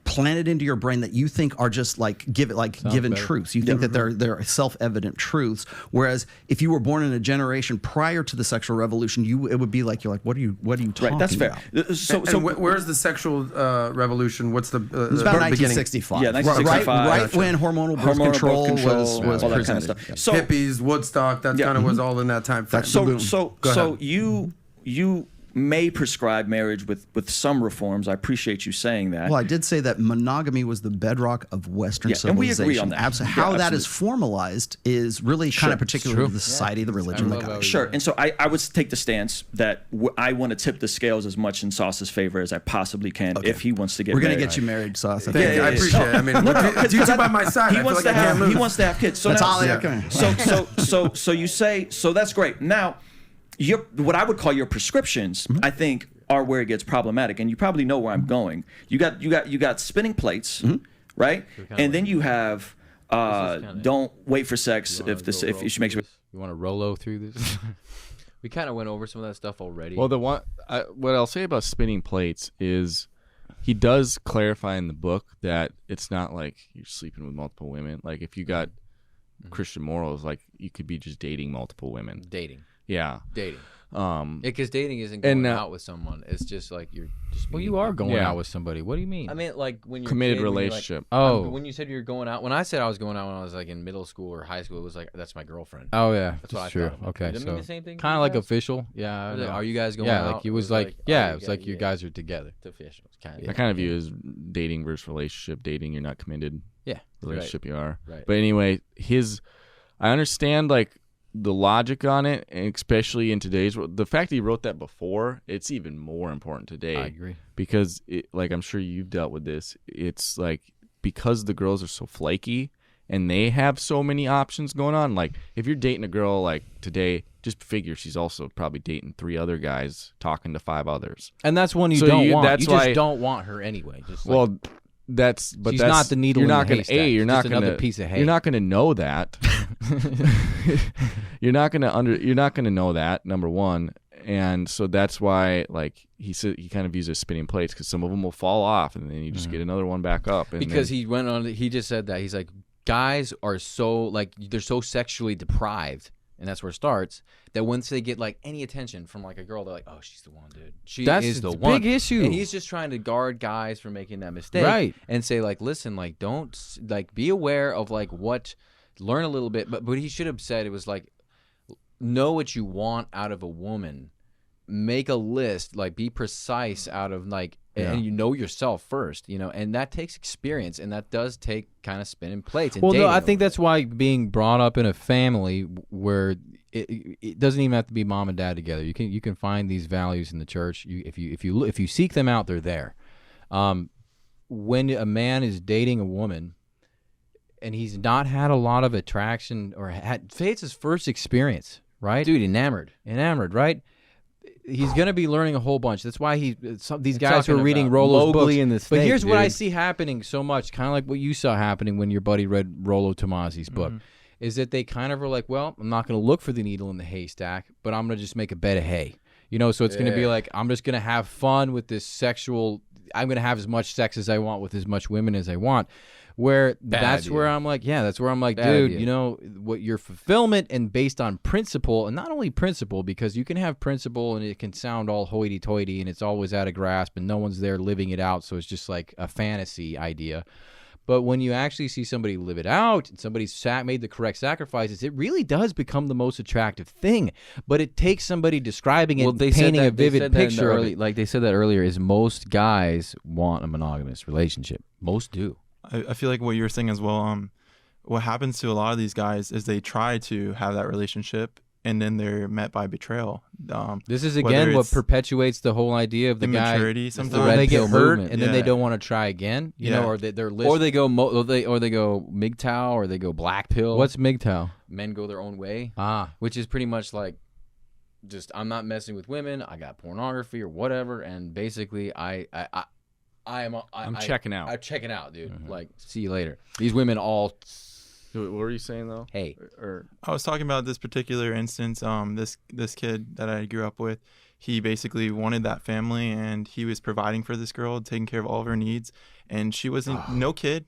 planted into your brain that you think are just given truths. You think that they're self-evident truths. Whereas if you were born in a generation prior to the sexual revolution, it would be like, you're like, what are you talking about? Right, that's fair. So where's the sexual revolution? What's the it's about 1965. Yeah, 1965. Right when hormonal birth control was all that kind of presented. stuff. So hippies, Woodstock, that kind of was all in that time frame. So you may prescribe marriage with some reforms. I appreciate you saying that. Well, I did say that monogamy was the bedrock of Western civilization. And we agree on that. How that is formalized is really kind of particular to the society, the religion, the country. Sure. And so I would take the stance that I want to tip the scales as much in Sauce's favor as I possibly can if he wants to get married. We're going to get you married, Sauce. I appreciate it. I mean, you two by my side. He wants to have kids. So that's all. So you say, so that's great. Now, what I would call your prescriptions, I think, are where it gets problematic, and you probably know where I'm going. You got spinning plates, right? And then you have don't wait for sex if she makes. You want to Rollo through this? We kind of went over some of that stuff already. Well, what I'll say about spinning plates is he does clarify in the book that it's not like you're sleeping with multiple women. Like if you got Christian morals, like you could be just dating multiple women. Dating. Yeah. Dating. Because dating isn't going out with someone. It's just like you're just. Well, you are going out with somebody. What do you mean? I mean, like when you're committed kid, relationship. When you said you're going out. When I said I was going out when I was like in middle school or high school, it was like that's my girlfriend. Oh yeah, that's what I true. thought. Okay, does it so mean the same thing? Kind of like official. Yeah. Are you guys going out? Yeah, like it was like it was like you guys are together. It's official. I kind of view it as dating versus relationship. Dating, you're not committed. Yeah. Relationship, you are. Right. But anyway, I understand like the logic on it, and especially in today's world. The fact that he wrote that before, it's even more important today. I agree. Because, like I'm sure you've dealt with this, it's like because the girls are so flaky and they have so many options going on. Like if you're dating a girl like today, just figure she's also probably dating 3 other guys, talking to 5 others. And that's one you don't want. You just don't want her anyway. Just well, she's not the needle. You're not going to. You're not going another piece of hay. You're not going to know that. You're not going to know that, number one, and so that's why, like he said, he kind of uses spinning plates because some of them will fall off, and then you just get another one back up. And because he went on, he just said that he's like, guys are so like they're so sexually deprived. And that's where it starts. That once they get like any attention from like a girl, they're like, "Oh, she's the one, dude. She is the one." Big issue. And he's just trying to guard guys from making that mistake, right? And say like, "Listen, like, don't like be aware of like learn a little bit." But he should have said it was like, know what you want out of a woman, make a list, like be precise out of like. And you know yourself first, and that takes experience, and that does take kind of spinning plates. And no, I think that's why being brought up in a family where it doesn't even have to be mom and dad together. You can find these values in the church. If you seek them out, they're there. When a man is dating a woman, and he's not had a lot of attraction or say it's his first experience, right? Dude, enamored, right? He's going to be learning a whole bunch. That's why these guys who are reading Rollo's books. In the Snake, but here's what I see happening so much, kind of like what you saw happening when your buddy read Rollo Tomassi's book, is that they kind of are like, well, I'm not going to look for the needle in the haystack, but I'm going to just make a bed of hay. So it's going to be like, I'm just going to have fun with this sexual, I'm going to have as much sex as I want with as much women as I want. Where where I'm like, dude, what your fulfillment and based on principle, and not only principle, because you can have principle and it can sound all hoity-toity and it's always out of grasp and no one's there living it out, so it's just like a fantasy idea. But when you actually see somebody live it out and somebody's made the correct sacrifices, it really does become the most attractive thing. But it takes somebody describing it, painting a vivid picture of it. Like they said that earlier, is most guys want a monogamous relationship. Most do. I feel like what you were saying as well, what happens to a lot of these guys is they try to have that relationship and then they're met by betrayal. This is again what perpetuates the whole idea of the immaturity. Sometimes they get hurt and then they don't want to try again, or they're or they go MGTOW or they go black pill. What's MGTOW? Men go their own way. Which is pretty much like, just I'm not messing with women. I got pornography or whatever, and basically I'm checking out. I'm checking out, dude. Like, see you later. These women all. What were you saying though? Hey, I was talking about this particular instance. This kid that I grew up with, he basically wanted that family, and he was providing for this girl, taking care of all of her needs, and she wasn't no kid,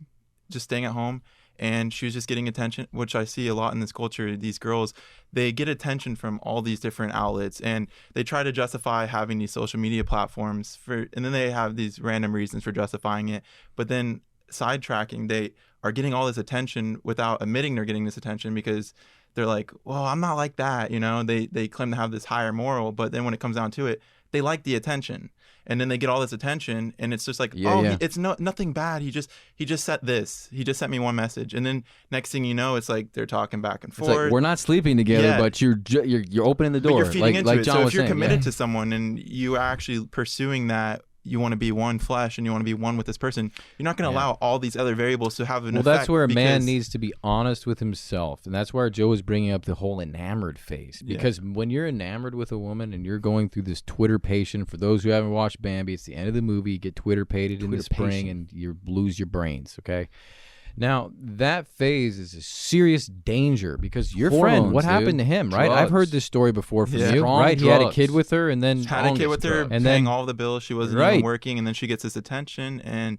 just staying at home. And she was just getting attention, which I see a lot in this culture. These girls, they get attention from all these different outlets, and they try to justify having these social media platforms and then they have these random reasons for justifying it. But then sidetracking, they are getting all this attention without admitting they're getting this attention because they're like, well, I'm not like that. They claim to have this higher moral, but then when it comes down to it, they like the attention. And then they get all this attention, and it's just like, it's nothing bad. He just sent this. He just sent me one message, and then next thing you know, it's like they're talking back and forth. It's like, we're not sleeping together, but you're opening the door. But you're feeding into it. John so was if you're saying, committed to someone and you are actually pursuing that, you want to be one flesh and you want to be one with this person, you're not going to allow all these other variables to have an effect. Well, that's where a man needs to be honest with himself. And that's where Joe was bringing up the whole enamored phase. Because when you're enamored with a woman and you're going through this Twitter patient, for those who haven't watched Bambi, it's the end of the movie. You get Twitter pated in the spring and you lose your brains, okay? Now, that phase is a serious danger because your friend, what happened to him, right? I've heard this story before from you, right? He had a kid with her and then... Had a kid with her, and paying all the bills. She wasn't even working, and then she gets this attention, and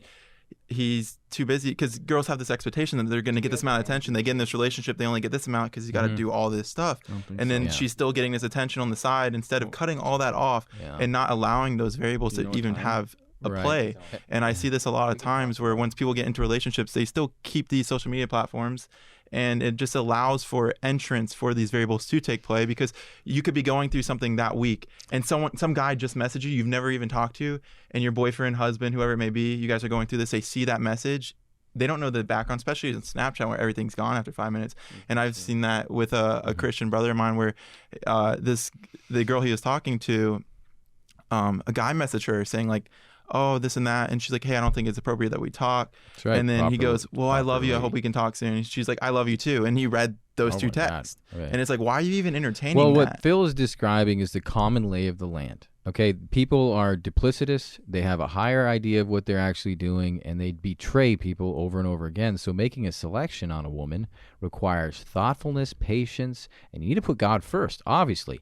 he's too busy, because girls have this expectation that they're going to get this amount of attention. They get in this relationship, they only get this amount because you got to do all this stuff. And then she's still getting this attention on the side instead of cutting all that off and not allowing those variables to even have a play. And I see this a lot of times where once people get into relationships, they still keep these social media platforms, and it just allows for entrance for these variables to take play, because you could be going through something that week and some guy just messaged you've never even talked to, and your boyfriend, husband, whoever it may be, you guys are going through this, they see that message, they don't know the background, especially in Snapchat where everything's gone after 5 minutes. And I've seen that with a Christian brother of mine where the girl he was talking to, a guy messaged her saying like, oh, this and that, and she's like, hey, I don't think it's appropriate that we talk. That's right. And then he goes, well, I love you, I hope we can talk soon. And she's like, I love you too. And he read those two texts. Right. And it's like, why are you even entertaining that? Well, what Phil is describing is the common lay of the land. Okay, people are duplicitous, they have a higher idea of what they're actually doing, and they betray people over and over again. So making a selection on a woman requires thoughtfulness, patience, and you need to put God first, obviously.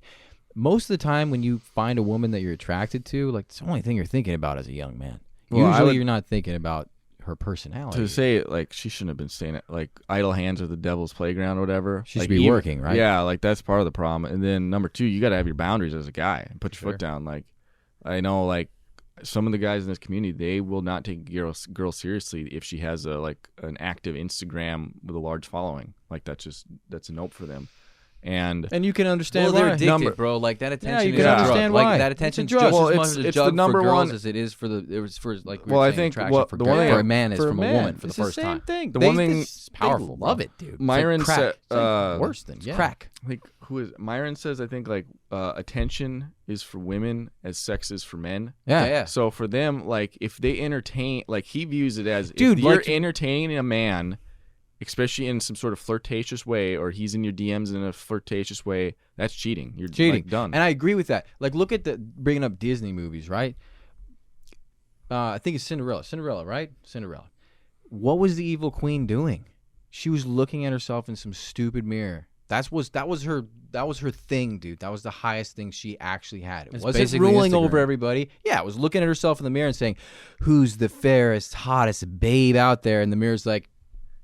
Most of the time when you find a woman that you're attracted to, like, it's the only thing you're thinking about as a young man. Well, usually you're not thinking about her personality. To say, like, she shouldn't have been staying at, like, idle hands are the devil's playground or whatever. She should like, be working, right? Yeah, like, that's part of the problem. And then number two, you got to have your boundaries as a guy and put your foot down. Like, I know, like, some of the guys in this community, they will not take a girl seriously if she has an active Instagram with a large following. Like, that's a nope for them. And you can understand why. They're addicted, bro. Like that attention. Yeah, you can understand why. Like that attention's just as much a drug for girls as it is for like we were saying, attraction for a man is from a woman for the first time. Thing. The one thing, it's powerful. Love it, dude. Myron said, worse than crack. Like Myron says, I think like attention is for women as sex is for men. Yeah. So for them, like if they entertain, like he views it as, dude, if you're entertaining a man, especially in some sort of flirtatious way, or he's in your DMs in a flirtatious way, that's cheating. You're cheating. Like, done. And I agree with that. Like, look at bringing up Disney movies, right? I think it's Cinderella. Cinderella, right? Cinderella. What was the evil queen doing? She was looking at herself in some stupid mirror. That was her thing, dude. That was the highest thing she actually had. It wasn't ruling over everybody. Yeah, it was looking at herself in the mirror and saying, "Who's the fairest, hottest babe out there?" And the mirror's like,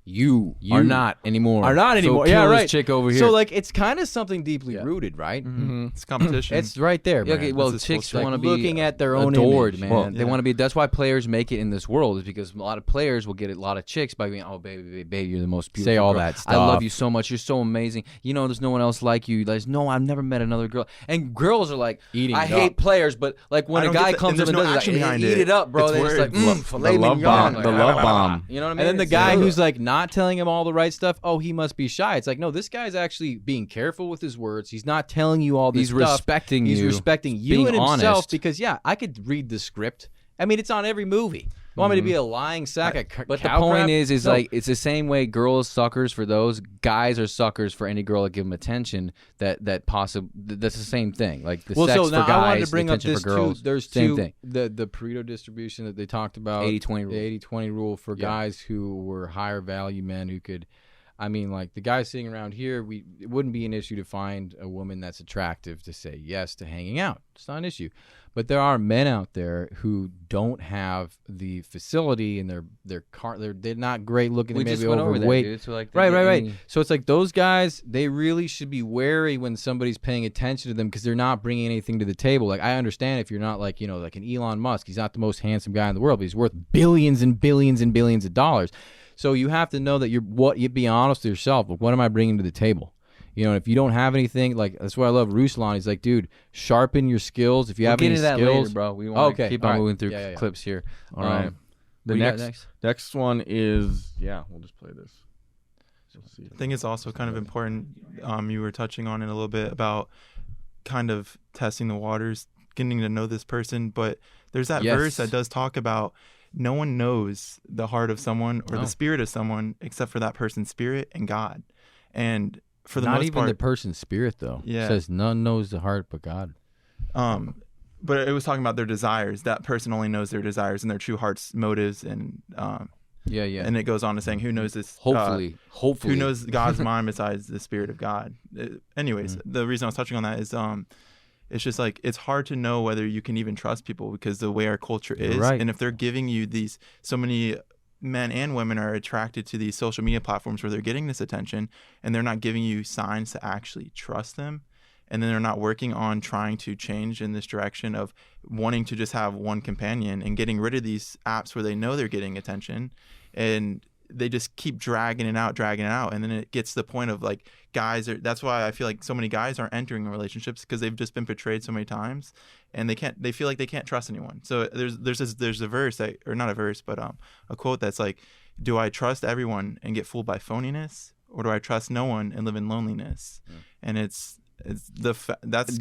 You are not anymore. So yeah, right. This chick over here. So like, it's kind of something deeply rooted, right? Mm-hmm. It's competition. It's right there, man. Okay, well, chicks want to be looking at their own adored, image. man. Well, they want to be. That's why players make it in this world, is because a lot of players will get a lot of chicks by being, "Oh, baby, you're the most beautiful." Say all girl. that stuff. I love you so much. You're so amazing. You know, there's no one else like you. Like, no, I've never met another girl. And girls are like, I hate players, but like when a guy comes up and does it, like, eat it up, bro. They're just like, filet mignon. The love bomb. You know what I mean? And then the guy who's like not telling him all the right stuff, oh, he must be shy. It's like, no, this guy's actually being careful with his words. He's not telling you all this stuff. He's respecting you. He's respecting you being and himself. Honest. Because, yeah, I could read the script. I mean, it's on every movie. You want me to be a lying sack of cow But the point crap? is like, it's the same way girls suckers for those, guys are suckers for any girl that give them attention. That's the same thing. Like the sex so for now guys, I wanted to bring up attention this for girls. too. There's same two, thing. the Pareto distribution that they talked about, 80-20 rule. The 80-20 rule for guys who were higher value men who could. I mean, like the guys sitting around here, it wouldn't be an issue to find a woman that's attractive to say yes to hanging out. It's not an issue. But there are men out there who don't have the facility, and they're not great looking. We they may just be went overweight. over that, dude. So like Right. So it's like those guys, they really should be wary when somebody's paying attention to them, because they're not bringing anything to the table. Like, I understand if you're not like, you know, like an Elon Musk. He's not the most handsome guy in the world, but he's worth billions and billions and billions of dollars. So you have to know that you be honest with yourself. Like, what am I bringing to the table? You know, if you don't have anything, like, that's why I love Ruslan. He's like, dude, sharpen your skills. If you have any skills, we'll get into that later, bro. We want to keep on moving through clips here. All right. The next one is, we'll just play this. I think it's also kind of important. You were touching on it a little bit about kind of testing the waters, getting to know this person. But there's that verse that does talk about no one knows the heart of someone or the spirit of someone except for that person's spirit and God. And for the most part, not even the person's spirit, though. Yeah. It says none knows the heart but God. But it was talking about their desires. That person only knows their desires and their true heart's motives. And and it goes on to saying, who knows this? Hopefully, who knows God's mind besides the spirit of God? Anyways, the reason I was touching on that is it's just like, it's hard to know whether you can even trust people because the way our culture is, and if they're giving you these so many men and women are attracted to these social media platforms where they're getting this attention and they're not giving you signs to actually trust them. And then they're not working on trying to change in this direction of wanting to just have one companion and getting rid of these apps where they know they're getting attention. And they just keep dragging it out. And then it gets to the point of like that's why I feel like so many guys aren't entering relationships, because they've just been betrayed so many times and they feel like they can't trust anyone. So there's a verse or not a verse, but a quote that's like, do I trust everyone and get fooled by phoniness, or do I trust no one and live in loneliness? And that's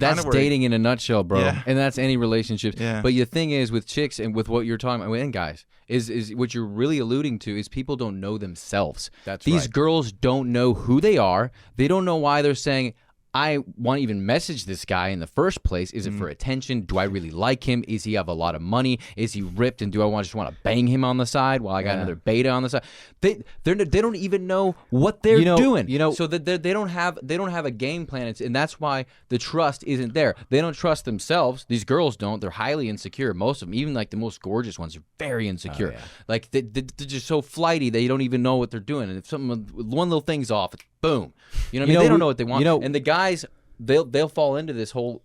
kind of dating in a nutshell, bro. Yeah. And that's any relationship. Yeah. But the thing is with chicks and with what you're talking about, and guys, is what you're really alluding to is people don't know themselves. These girls don't know who they are. They don't know why they're saying, I want to even message this guy in the first place. Is it for attention? Do I really like him? Is he have a lot of money? Is he ripped? And do I just want to bang him on the side while I got another beta on the side? They don't even know what they're doing. So that they don't have a game plan, and that's why the trust isn't there. They don't trust themselves. These girls don't. They're highly insecure. Most of them, even like the most gorgeous ones, are very insecure. Like they're just so flighty that you don't even know what they're doing. And if one little thing's off, it's boom. You know what I mean? They don't know what they want. And the guys, they'll fall into this whole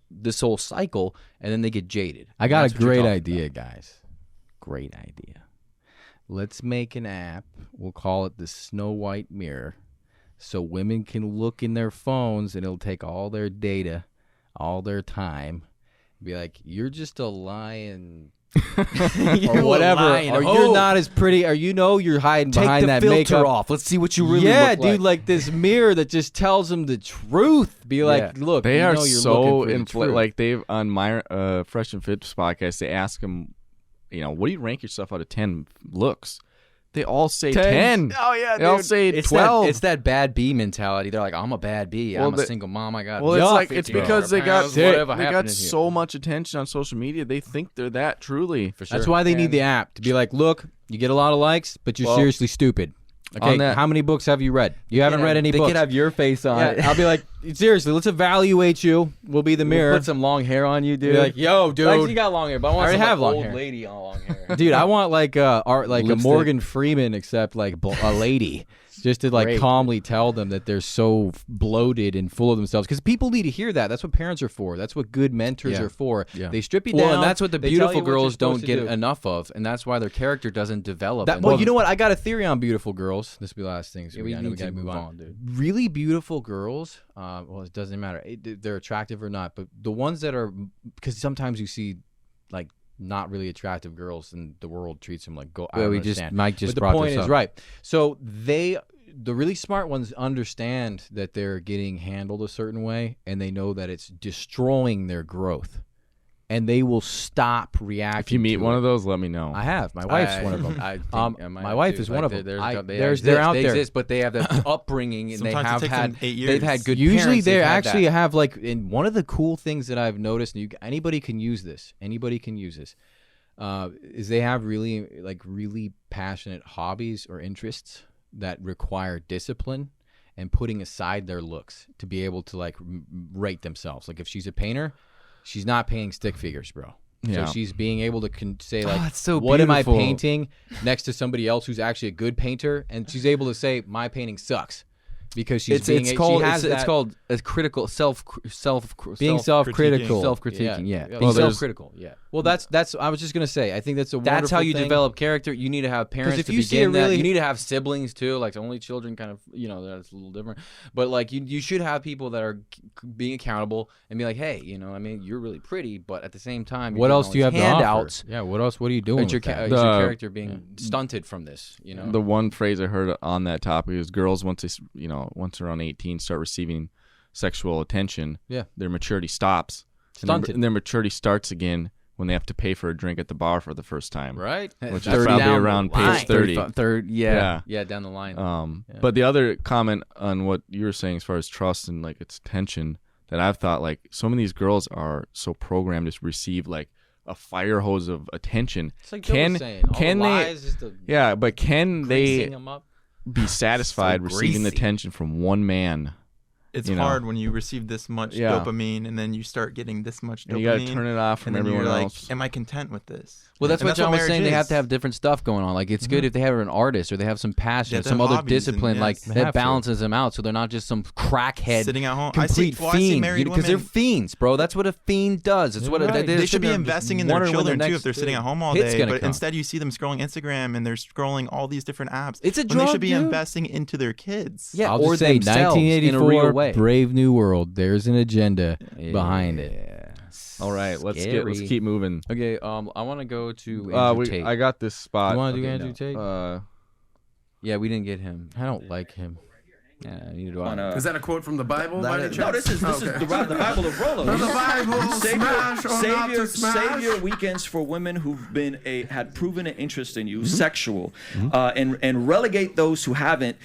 cycle, and then they get jaded. I got a great idea, guys. Great idea. Let's make an app. We'll call it the Snow White Mirror, so women can look in their phones, and it'll take all their data, all their time, be like, you're just a lying or whatever, or you're not as pretty, or you're hiding behind that makeup. Take the filter off. Let's see what you really look like. Yeah, dude, like this mirror that just tells them the truth. Be like, look, they are you're so influenced. like they've on my Fresh and Fit podcast, they ask them, what do you rank yourself out of 10 looks? They all say 10. Oh yeah, they all say 12. It's that bad B mentality. They're like, I'm a bad B. I'm a single mom. I got. Well, it's because they got they so much attention on social media. They think they're that truly. For sure. That's why they need the app to be like, look, you get a lot of likes, but you're seriously stupid. Okay, how many books have you read? You haven't read any books. They could have your face on it. I'll be like, seriously, let's evaluate you. We'll be the mirror. Put some long hair on you, dude. Be like, yo, dude. Actually, you got long hair, but I want some have long old hair. lady on long hair. Dude, I want like a Lipstick. Morgan Freeman, except like a lady. Just to like calmly tell them that they're so bloated and full of themselves. Because people need to hear that. That's what parents are for. That's what good mentors are for. Yeah. They strip you down. And that's what the beautiful girls don't get do. enough of. And that's why their character doesn't develop. Well, you know what? I got a theory on beautiful girls. This will be the last thing. So we got to move on. Dude. Really beautiful girls, well, it doesn't matter. They're attractive or not. But the ones that are, because sometimes you see like not really attractive girls and the world treats them like go. Mike just but brought the point this is up. right. So the really smart ones understand that they're getting handled a certain way, and they know that it's destroying their growth, and they will stop reacting. If you meet one of those, let me know. I have. My wife's one of them. My wife is one of them. They're out They there. Exist, but they have that upbringing, and Sometimes they have had 8 years. they've had good. Usually, parents, they they've had actually that. have like. And one of the cool things that I've noticed, and anybody can use this. Anybody can use this. Is they have really passionate hobbies or interests that require discipline and putting aside their looks to be able to like rate themselves. Like if she's a painter, she's not painting stick figures, bro. Yeah. So she's being able to say like, that's so what am I beautiful. painting next to somebody else who's actually a good painter, and she's able to say my painting sucks because she's It's called a critical self-critical. Being self-critical. Self-critiquing, yeah. Being Being self-critical, yeah. Well, that's. I was just gonna say. I think that's a. That's how you thing. develop character. You need to have parents if to you see begin a that. really- You need to have siblings too. Like only children, kind of. That's a little different. But like you should have people that are being accountable and be like, hey, I mean, you're really pretty, but at the same time, What else do you have handouts? to offer? Yeah. What else? What are you doing? Is your with that? character being stunted from this? The one phrase I heard on that topic is girls once they're around 18 start receiving sexual attention. Yeah. Their maturity stops. Stunted. And their maturity starts again when they have to pay for a drink at the bar for the first time. Right. Which is probably around page 30. Yeah, down the line. But the other comment on what you were saying as far as trust and like its attention that I've thought, like some of these girls are so programmed to receive like a fire hose of attention. It's like Joe was saying, but can they them up? be satisfied receiving greasy. attention from one man it's hard when you receive this much dopamine and then you start getting this much dopamine. And you got to turn it off from everyone else. Like, am I content with this? Well, that's what John was saying. They have to have different stuff going on. Like, it's good if they have an artist or they have some passion, some other discipline, like that balances them out, so they're not just some crackhead sitting at home, complete fiend. Because they're fiends, bro. That's what a fiend does. It's what they should be investing in their children too. If they're sitting at home all day, but instead you see them scrolling Instagram and they're scrolling all these different apps. It's a drug. They should be investing into their kids. Yeah, or they 1984, in a real way. Brave New World. There's an agenda behind it. All right, let's keep moving. Okay, I want to go to Andrew Tate. I got this spot. You want to do Andrew Tate? Yeah, we didn't get him. I don't like him. Yeah, neither do I. Is that a quote from the Bible? No, this is the Bible of Rollo. The Bible, save your weekends for women who've had proven an interest in you, sexual, and relegate those who haven't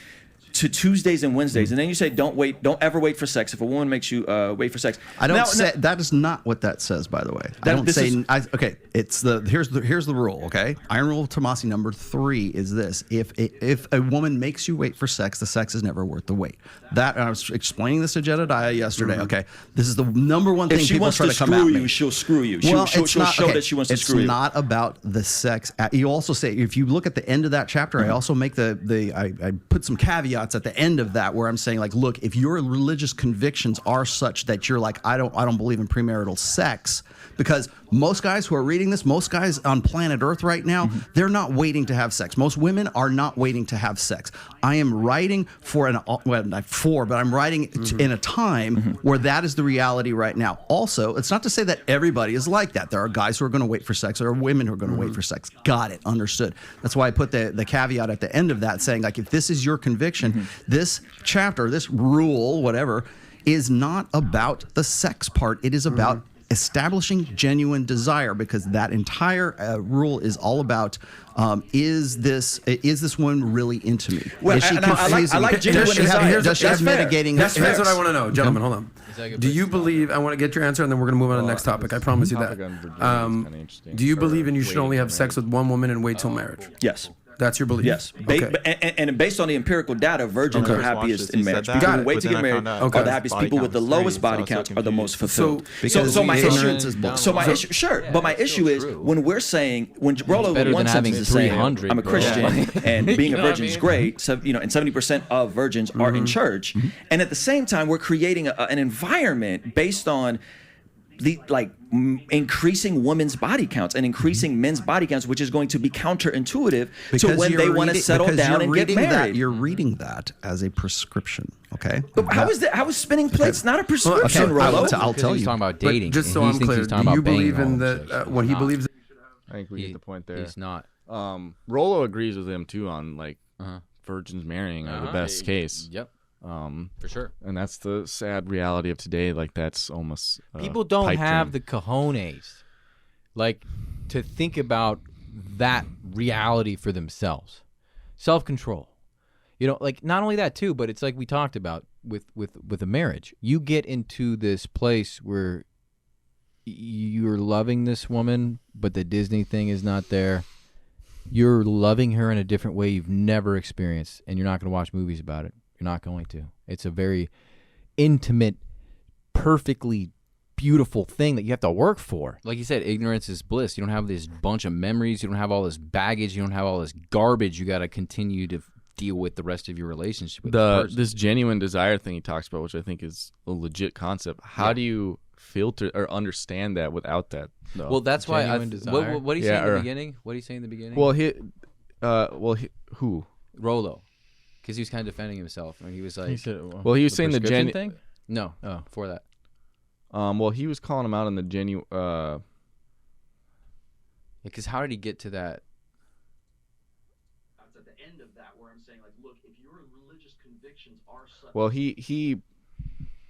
to Tuesdays and Wednesdays, and then you say don't ever wait for sex. If a woman makes you wait for sex, I don't say that is not what that says. By the way, I don't say. Okay, it's here's the rule. Okay, Iron Rollo Tomassi number 3 is this: if a woman makes you wait for sex, the sex is never worth the wait. That I was explaining this to Jedediah yesterday. Okay, this is the number one thing people try to come at me. If she wants to screw you, she'll screw you. She'll show that she wants to screw you. It's not about the sex. You also say, if you look at the end of that chapter, I also make I put some caveats at the end of that where I'm saying, like, look, if your religious convictions are such that you're like, I don't believe in premarital sex, because most guys who are reading this, most guys on planet Earth right now, they're not waiting to have sex. Most women are not waiting to have sex. I am writing I'm writing in a time where that is the reality right now. Also, it's not to say that everybody is like that. There are guys who are going to wait for sex. There are women who are going to wait for sex. Got it. Understood. That's why I put the caveat at the end of that saying, like, if this is your conviction, this chapter, this rule, whatever, is not about the sex part. It is about establishing genuine desire, because that entire rule is all about is this woman really into me? Well, is she I like genuine desire. Does she have mitigating effects? Here's what I want to know, gentlemen. Hold on. Do you believe? I want to get your answer, and then we're going to move on to the next topic. I promise you that. Do you believe you should only have sex with one woman and wait till marriage? Yes. That's your belief? Yes. And based on the empirical data, virgins are happiest in marriage. People who wait to get married are the happiest. People with the lowest body count are the most fulfilled. So my issue, but my issue is when we're saying, when Rollo in one sense is saying, I'm a Christian and being a virgin is great, so, and 70% of virgins are in church, and at the same time we're creating an environment based on increasing women's body counts and increasing men's body counts, which is going to be counterintuitive to when they want to settle down and get married. You're reading that as a prescription, okay? But how is spinning plates not a prescription, Rollo? I'll tell you. He's talking about dating. But just so I'm clear, do you believe in that when he believes? I think we get the point there. He's not. Rollo agrees with him too on virgins marrying are the best case. Yep. For sure. And that's the sad reality of today. Like, that's almost people don't have the cojones, like, to think about that reality for themselves. Self-control. Like, not only that too, but it's like we talked about with a marriage. You get into this place where you're loving this woman, but the Disney thing is not there. You're loving her in a different way you've never experienced, and you're not going to watch movies about it. You're not going to. It's a very intimate, perfectly beautiful thing that you have to work for. Like you said, ignorance is bliss. You don't have this bunch of memories. You don't have all this baggage. You don't have all this garbage you got to continue to deal with the rest of your relationship with this genuine desire thing he talks about, which I think is a legit concept. How do you filter or understand that without that? No. Well, that's why. What do you say in the beginning? What do you say in the beginning? Well, who? Rollo. Because he was kind of defending himself, and he was like, he was saying the thing. No, for that. Well, he was calling him out on the genuine. Because how did he get to that? At the end of that, where I'm saying, like, look, if your religious convictions are such. Well, he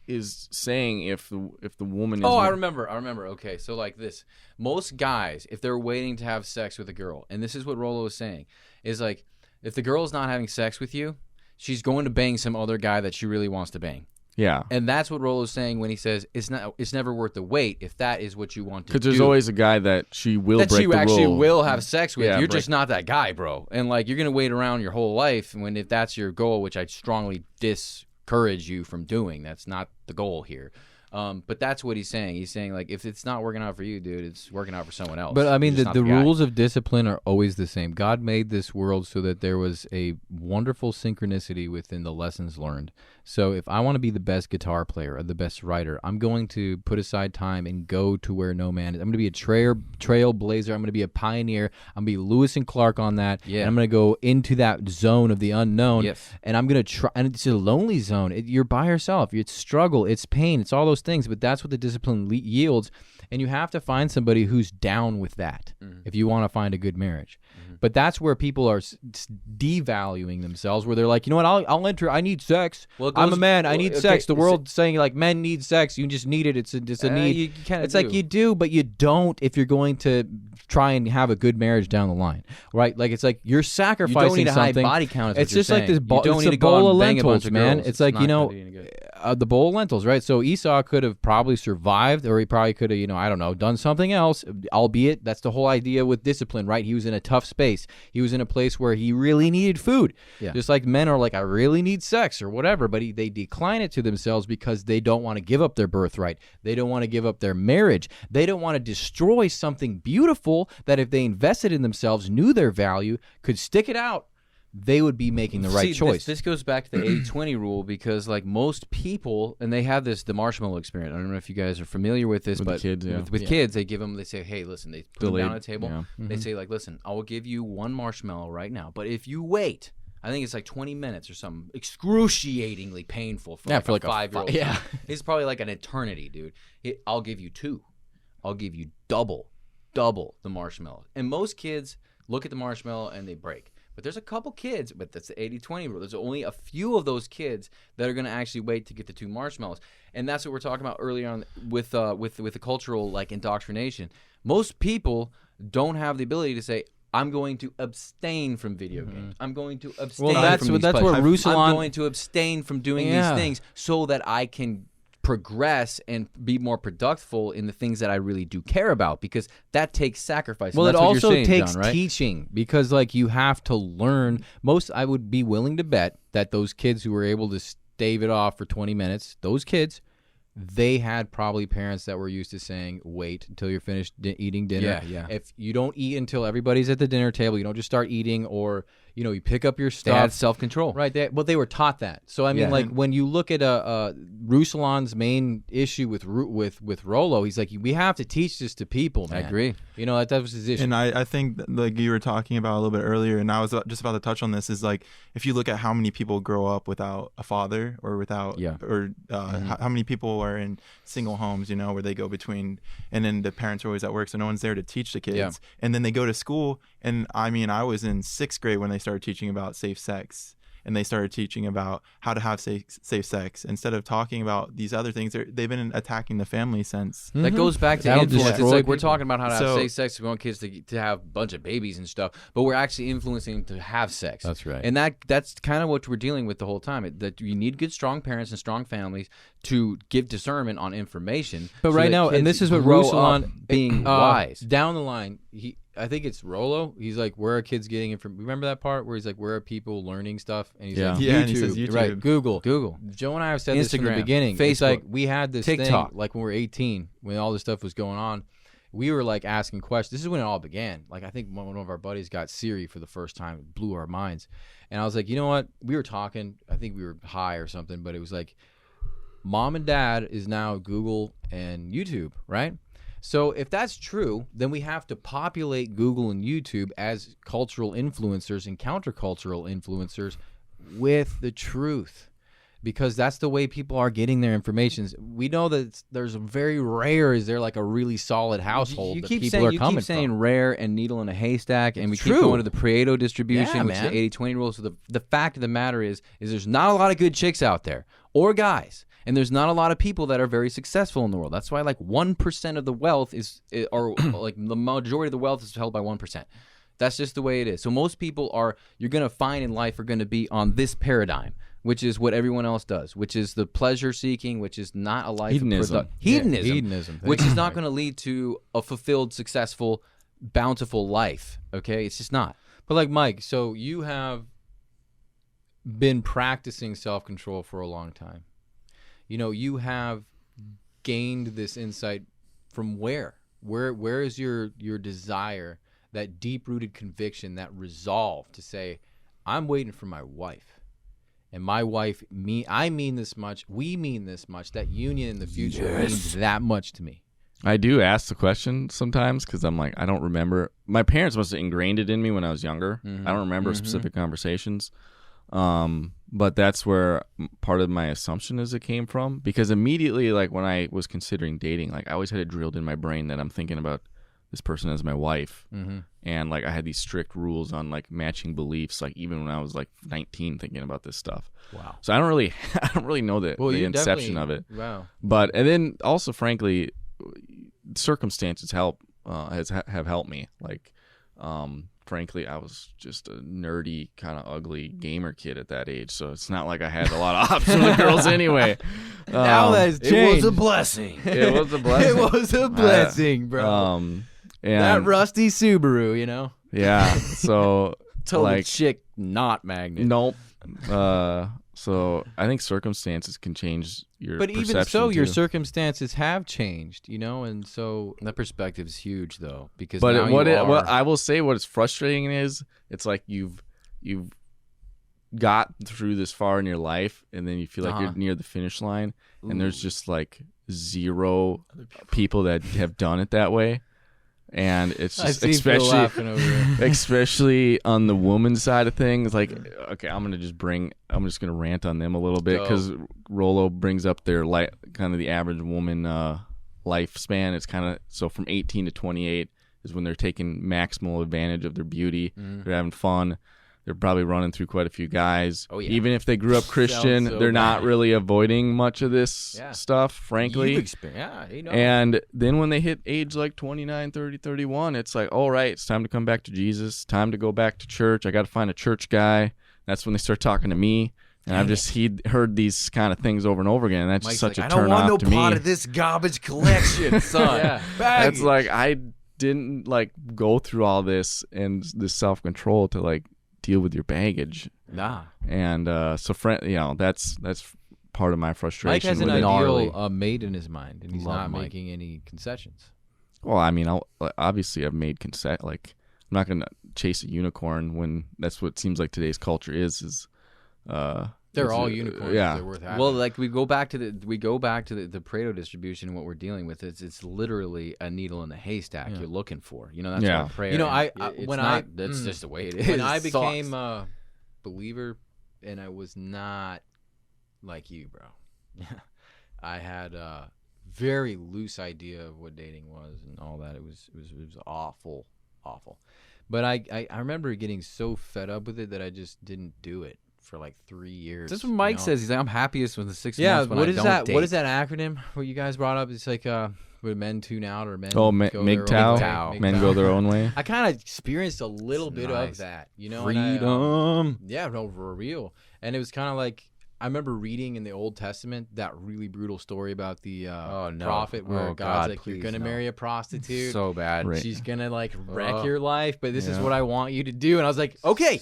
is saying if the woman is. Oh, I remember. Okay, so like this, most guys, if they're waiting to have sex with a girl, and this is what Rollo is saying, is like, if the girl's not having sex with you, she's going to bang some other guy that she really wants to bang. Yeah. And that's what Rollo's saying when he says it's never worth the wait if that is what you want to do. Because there's always a guy that she will break the rule. That she actually will have sex with. You're just not that guy, bro. And like, you're going to wait around your whole life if that's your goal, which I strongly discourage you from doing. That's not the goal here. But that's what he's saying. He's saying, like, if it's not working out for you, dude, it's working out for someone else. But I mean, You're just the not guy. rules of discipline are always the same. God made this world so that there was a wonderful synchronicity within the lessons learned. So if I want to be the best guitar player or the best writer, I'm going to put aside time and go to where no man is. I'm going to be a trailblazer. I'm going to be a pioneer. I'm going to be Lewis and Clark on that. Yeah. And I'm going to go into that zone of the unknown. Yes. And I'm going to try. And it's a lonely zone. You're by yourself. It's struggle. It's pain. It's all those things. But that's what the discipline yields. And you have to find somebody who's down with that if you want to find a good marriage. But that's where people are devaluing themselves, where they're like, you know what, I'll enter. I need sex. Well, I'm a man. I need sex. The okay, world's saying like men need sex. You just need it. It's a need. You kinda It's like you do, but you don't if you're going to try and have a good marriage down the line, right? Like it's like you're sacrificing You don't need a high something. body count. It's just like this bowl. You don't It's need a to go bowl out of and bang a bunch lentils, of man. girls. It's like, not you know, gonna do any good. the bowl of lentils, right? So Esau could have probably survived, or he probably could have, you know, I don't know, done something else, albeit that's the whole idea with discipline, right? He was in a tough space. He was in a place where he really needed food. Yeah. Just like men are like, I really need sex or whatever, but they decline it to themselves because they don't want to give up their birthright. They don't want to give up their marriage. They don't want to destroy something beautiful that if they invested in themselves, knew their value, could stick it out, they would be making the right choice. This goes back to the 80-20 rule, because like most people, and they have the marshmallow experience. I don't know if you guys are familiar with this, With but the kids, yeah. with kids, they say, hey, listen, they put them down on the table. yeah. They say like, listen, I will give you one marshmallow right now, but if you wait, I think it's like 20 minutes or something, excruciatingly painful for like a 5-year-old. yeah. It's probably like an eternity, dude. I'll give you 2. I'll give you double the marshmallow. And most kids look at the marshmallow and they break. But there's a couple kids, but that's the 80-20 rule. There's only a few of those kids that are going to actually wait to get the 2 marshmallows. And that's what we're talking about earlier on with the cultural like indoctrination. Most people don't have the ability to say, I'm going to abstain from video games. I'm going to abstain that's from these what pleasures. Ruslan. I'm going to abstain from doing these things so that I can progress and be more productive in the things that I really do care about, because that takes sacrifice. Well, and it that's what also you're saying, takes John, right? teaching, because like you have to learn. I would be willing to bet that those kids who were able to stave it off for 20 minutes, those kids, they had probably parents that were used to saying, wait until you're finished eating dinner. Yeah. If you don't eat until everybody's at the dinner table, you don't just start eating, or you know, you pick up your They stuff. had self-control. Right. They were taught that. So I mean, Yeah. like when you look at Ruslan's main issue with Rollo, he's like, we have to teach this to people, man. I agree. You know, that was his issue. And I think that, like you were talking about a little bit earlier, and I was just about to touch on this, is like if you look at how many people grow up without a father or without, how many people are in single homes, you know, where they go between, and then the parents are always at work, so no one's there to teach the kids. Yeah. And then they go to school, and I mean, I was in 6th grade when they started teaching about safe sex. And they started teaching about how to have safe sex instead of talking about these other things. They've been attacking the family since. That goes back to That'll influence. It's destroy like we're people. talking about how to have So- safe sex. We want kids to have a bunch of babies and stuff, but we're actually influencing them to have sex. That's right. And that's kind of what we're dealing with the whole time. That you need good, strong parents and strong families to give discernment on information. But so right that now, and kids this is what grow Ruslan up being wise. down the line. I think it's Rollo. He's like, where are kids getting it from? Remember that part where he's like, where are people learning stuff? And he's like, Yeah, YouTube, and he says YouTube. right? Google. Joe and I have said this from the Instagram, beginning. It's Facebook, like we had this TikTok. thing, like when we were 18, when all this stuff was going on. We were like asking questions. This is when it all began. Like I think one of our buddies got Siri for the first time. It blew our minds. And I was like, you know what? We were talking. I think we were high or something, but it was like, Mom and Dad is now Google and YouTube, right? So if that's true, then we have to populate Google and YouTube as cultural influencers and countercultural influencers with the truth, because that's the way people are getting their information. We know that there's a very rare, is there like a really solid household that people are coming keep saying from. rare and needle in a haystack, and we True. keep going to the Pareto distribution, Yeah, which man. is the 80-20 rule. So the fact of the matter is there's not a lot of good chicks out there or guys. And there's not a lot of people that are very successful in the world. That's why like 1% of the wealth or like the majority of the wealth is held by 1%. That's just the way it is. So most people you're going to find in life are going to be on this paradigm, which is what everyone else does, which is the pleasure seeking, which is not a life Hedonism. of hedonism, Hedonism. which is not going to lead to a fulfilled, successful, bountiful life. Okay, it's just not. But like Mike, so you have been practicing self-control for a long time. You know, you have gained this insight from where? Where is your desire, that deep-rooted conviction, that resolve to say, I'm waiting for my wife. And my wife, I mean this much, we mean this much, that union in the future means that much to me. I do ask the question sometimes because I'm like, I don't remember. My parents must have ingrained it in me when I was younger. I don't remember specific conversations. But that's where part of my assumption is it came from. Because immediately, like when I was considering dating, like I always had it drilled in my brain that I'm thinking about this person as my wife. And like I had these strict rules on like matching beliefs, like even when I was like 19 thinking about this stuff. Wow. So I don't really know the inception of it. Wow. But, and then also frankly, circumstances have helped me. Like, frankly, I was just a nerdy, kind of ugly gamer kid at that age, so it's not like I had a lot of options with girls anyway. Now that's changed. It was a blessing. It was a blessing. It was a blessing, bro. And that rusty Subaru, you know? Yeah. So total like, chick not magnet. Nope. So I think circumstances can change your But perception even so, your too. circumstances have changed, you know, and so that perspective is huge, though, because but now what I will say, what is frustrating is it's like you've got through this far in your life, and then you feel like you're near the finish line, and there's just like zero people that have done it that way. And it's just especially on the woman side of things. Like, okay, I'm just gonna rant on them a little bit because Rollo brings up their kind of the average woman lifespan. It's kind of so from 18 to 28 is when they're taking maximal advantage of their beauty. They're having fun. They're probably running through quite a few guys. Oh, yeah. Even if they grew up Christian, they're not really avoiding much of this stuff, frankly. And then when they hit age like 29, 30, 31, it's like, all right, it's time to come back to Jesus. Time to go back to church. I got to find a church guy. That's when they start talking to me. And I've just heard these kind of things over and over again. And that's Mike's just such like, a turn off to me. I don't want no part of this garbage collection, son. That's like, I didn't like go through all this and this self-control to like deal with your baggage. And so that's part of my frustration. Mike has an ideal mate in his mind, and he's not making any concessions. Well, I mean, obviously I've made like I'm not gonna chase a unicorn when that's what it seems like today's culture is they're all unicorns. Yeah. They're worth having. Well, like we go back to the Pareto distribution, and what we're dealing with is it's literally a needle in the haystack you're looking for. You know, that's what prayer. You know, that's just the way it is. When I became a believer, and I was not like you, bro. I had a very loose idea of what dating was and all that. It was awful. But I remember getting so fed up with it that I just didn't do it for like 3 years. That's what Mike says. He's like, I'm happiest when the 6 months when what I is don't that? date. What is that acronym? What you guys brought up? It's like would men tune out or men MGTOW. Men go their own way. I kind of experienced a little bit of that, you know. Freedom. For real. And it was kind of like I remember reading in the Old Testament that really brutal story about the prophet where God's like, you're going to marry a prostitute. So bad. Right. She's going to like wreck your life, but this is what I want you to do. And I was like, okay,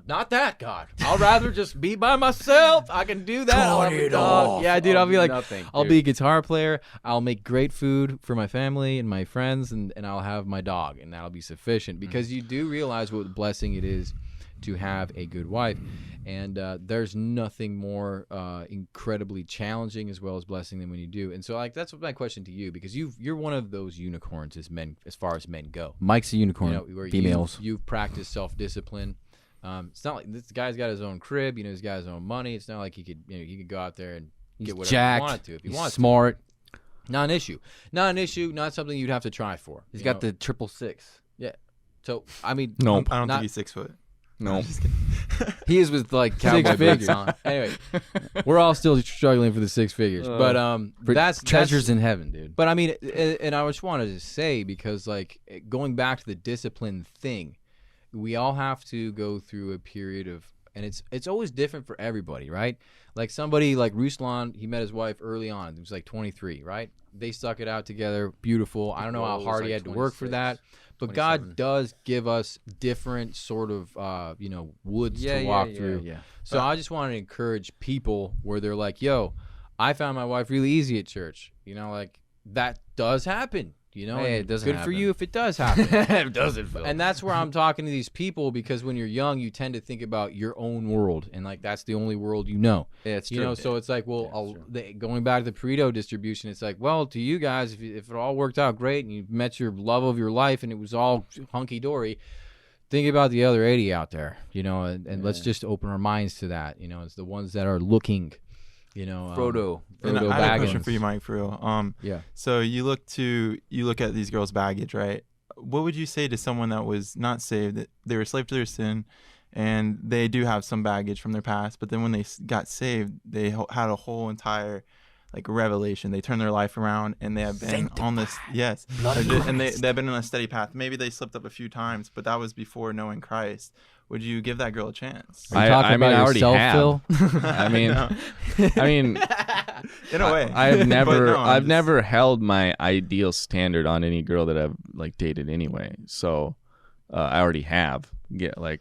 not that, God. I'll rather just be by myself. I can do that. I'll have a dog. Yeah, dude, I'll be like, I'll be a guitar player. I'll make great food for my family and my friends, and I'll have my dog, and that'll be sufficient. Because you do realize what a blessing it is to have a good wife, and there's nothing more incredibly challenging as well as blessing than when you do. And so, like, that's my question to you, because you're one of those unicorns as far as men go. Mike's a unicorn. You know, where females. You've practiced self-discipline. It's not like this guy's got his own crib. You know, he's got his own money. It's not like he could go out there and get whatever he wanted to if he wanted to. Smart. Not an issue. Not something you'd have to try for. He's got the 666. Yeah. So I mean, no, I don't think he's 6 foot. No, he is with like cowboy boots on. Anyway, we're all still struggling for the 6 figures, but that's treasures in heaven, dude. But I mean, and I just wanted to say, because like going back to the discipline thing, we all have to go through a period of and it's always different for everybody, right? Like somebody like Ruslan, he met his wife early on. He was like 23, right? They stuck it out together, beautiful. I don't know how hard he had to work for that, but 27. God does give us different sort of woods to walk through. Yeah. So I just want to encourage people where they're like, yo, I found my wife really easy at church. Like that does happen. Hey, it doesn't good happen. For you if it does happen. It doesn't, Phil. And that's where I'm talking to these people, because when you're young, you tend to think about your own world, and like that's the only world you know. Yeah, it's true. So it's like, well, going back to the Pareto distribution, it's like, well, to you guys, if it all worked out great and you met your love of your life and it was all hunky dory, think about the other 80 out there, and let's just open our minds to that. It's the ones that are looking. Frodo and I have Baggins. a question for you, Mike, for real. Yeah. So you look at these girls' baggage, right? What would you say to someone that was not saved, that they were a slave to their sin, and they do have some baggage from their past, but then when they got saved, they had a whole entire revelation. They turned their life around, and they have been on this, and they've been on a steady path. Maybe they slipped up a few times, but that was before knowing Christ. Would you give that girl a chance? Are you talking about yourself, Phil? I mean, in a way, I've never held my ideal standard on any girl that I've dated anyway. So I already have. I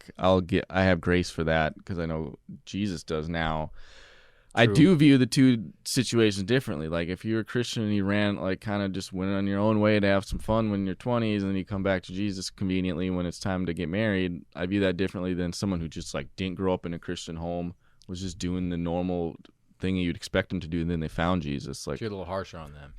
have grace for that because I know Jesus does now. True. I do view the two situations differently. Like if you're a Christian and you ran kind of just went on your own way to have some fun when you're 20s, and then you come back to Jesus conveniently when it's time to get married, I view that differently than someone who just didn't grow up in a Christian home, was just doing the normal thing you'd expect them to do, and then they found Jesus. You're a little harsher on them.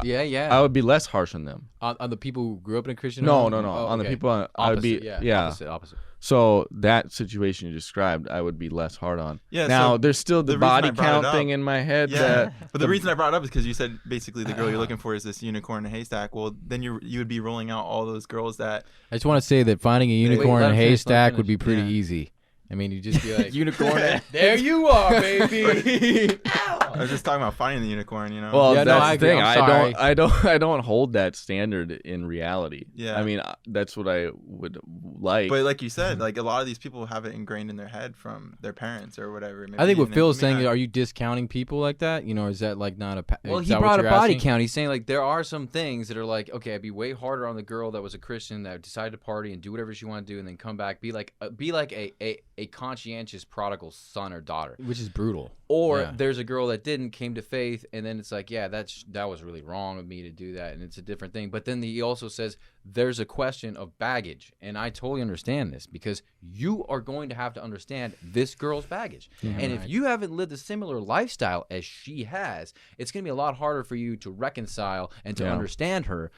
Yeah. I would be less harsh on them. On the people who grew up in a Christian home? No. Oh, on the people I would be opposite. So that situation you described, I would be less hard on. Yeah. Now so there's still the body count thing in my head. Yeah. But the reason I brought it up is because you said basically the girl you're looking for is this unicorn in a haystack. Well, then you would be rolling out all those girls that. I just want to say that finding a unicorn in a haystack would be pretty easy. I mean, you just be like, unicorn, there you are, baby. I was just talking about finding the unicorn, Well, that's the thing. I don't hold that standard in reality. Yeah. I mean, that's what I would like. But like you said, a lot of these people have it ingrained in their head from their parents or whatever. I think what Phil's saying is, are you discounting people like that? Or is that not a? Well, he brought a body count. He's saying there are some things that are okay, I'd be way harder on the girl that was a Christian that decided to party and do whatever she wanted to do, and then come back, be like a conscientious prodigal son or daughter, which is brutal. Or there's a girl that came to faith, and then it's that was really wrong of me to do that, and it's a different thing. But then he also says there's a question of baggage, and I totally understand this, because you are going to have to understand this girl's baggage. And if you haven't lived a similar lifestyle as she has, it's going to be a lot harder for you to reconcile and to understand her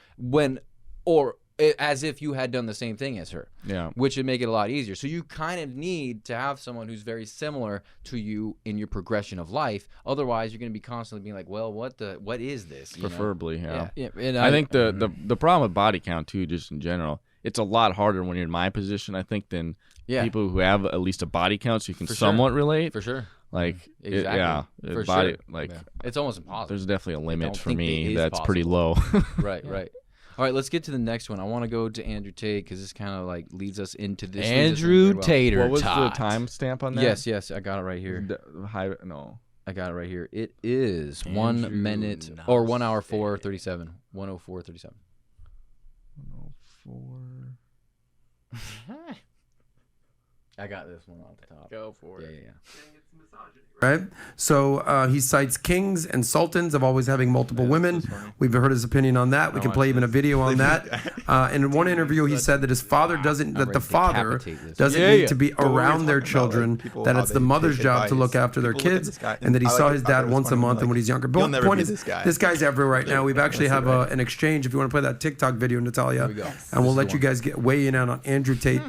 as if you had done the same thing as her, which would make it a lot easier. So you kind of need to have someone who's very similar to you in your progression of life. Otherwise, you're going to be constantly being like, well, what is this? Preferably, yeah. And I think the problem with body count, too, just in general, it's a lot harder when you're in my position, I think, than people who have at least a body count so you can somewhat relate. For sure. Exactly. For body, sure. It's almost impossible. There's definitely a limit for me that's pretty low. Right. All right, let's get to the next one. I want to go to Andrew Tate because this kind of leads us into this. Andrew Tate. What was the timestamp on that? Yes, I got it right here. I got it right here. It is Andrew 1 minute or 1 hour 4:37. 1:04:37. 104. I got this one off the top. Go for it. Yeah. Right? So he cites kings and sultans of always having multiple women. We've heard his opinion on that. We can play even a video on that. In one interview, he said that the father doesn't need to be around their children, that it's the mother's job to look after their kids, and that he saw his dad once a month and when he's younger. But the point is, this guy's everywhere right now. We've actually have an exchange, if you want to play that TikTok video, Natalia, and we'll let you guys weigh in on Andrew Tate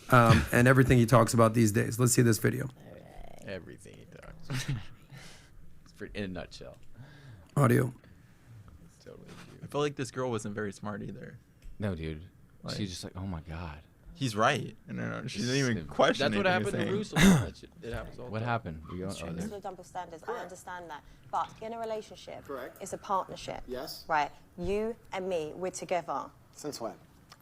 and everything he talks about these days. Let's see this video. Everything he talks. In a nutshell. Audio. I feel like this girl wasn't very smart either. No, dude. She's just like, oh my God. He's right. And she didn't even question anything. That's what happened to Ruslan. It happens all the time. What happened? It's the double standards. I understand that. But in a relationship, it's a partnership. Yes. Right? You and me, we're together. Since when?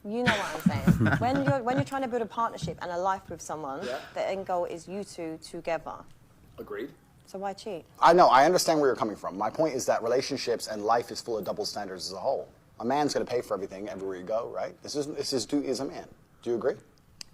You know what I'm saying. when you're trying to build a partnership and a life with someone, the end goal is you two together. Agreed. So why cheat? I know. I understand where you're coming from. My point is that relationships and life is full of double standards as a whole. A man's going to pay for everything everywhere you go, right? This is duty as a man. Do you agree?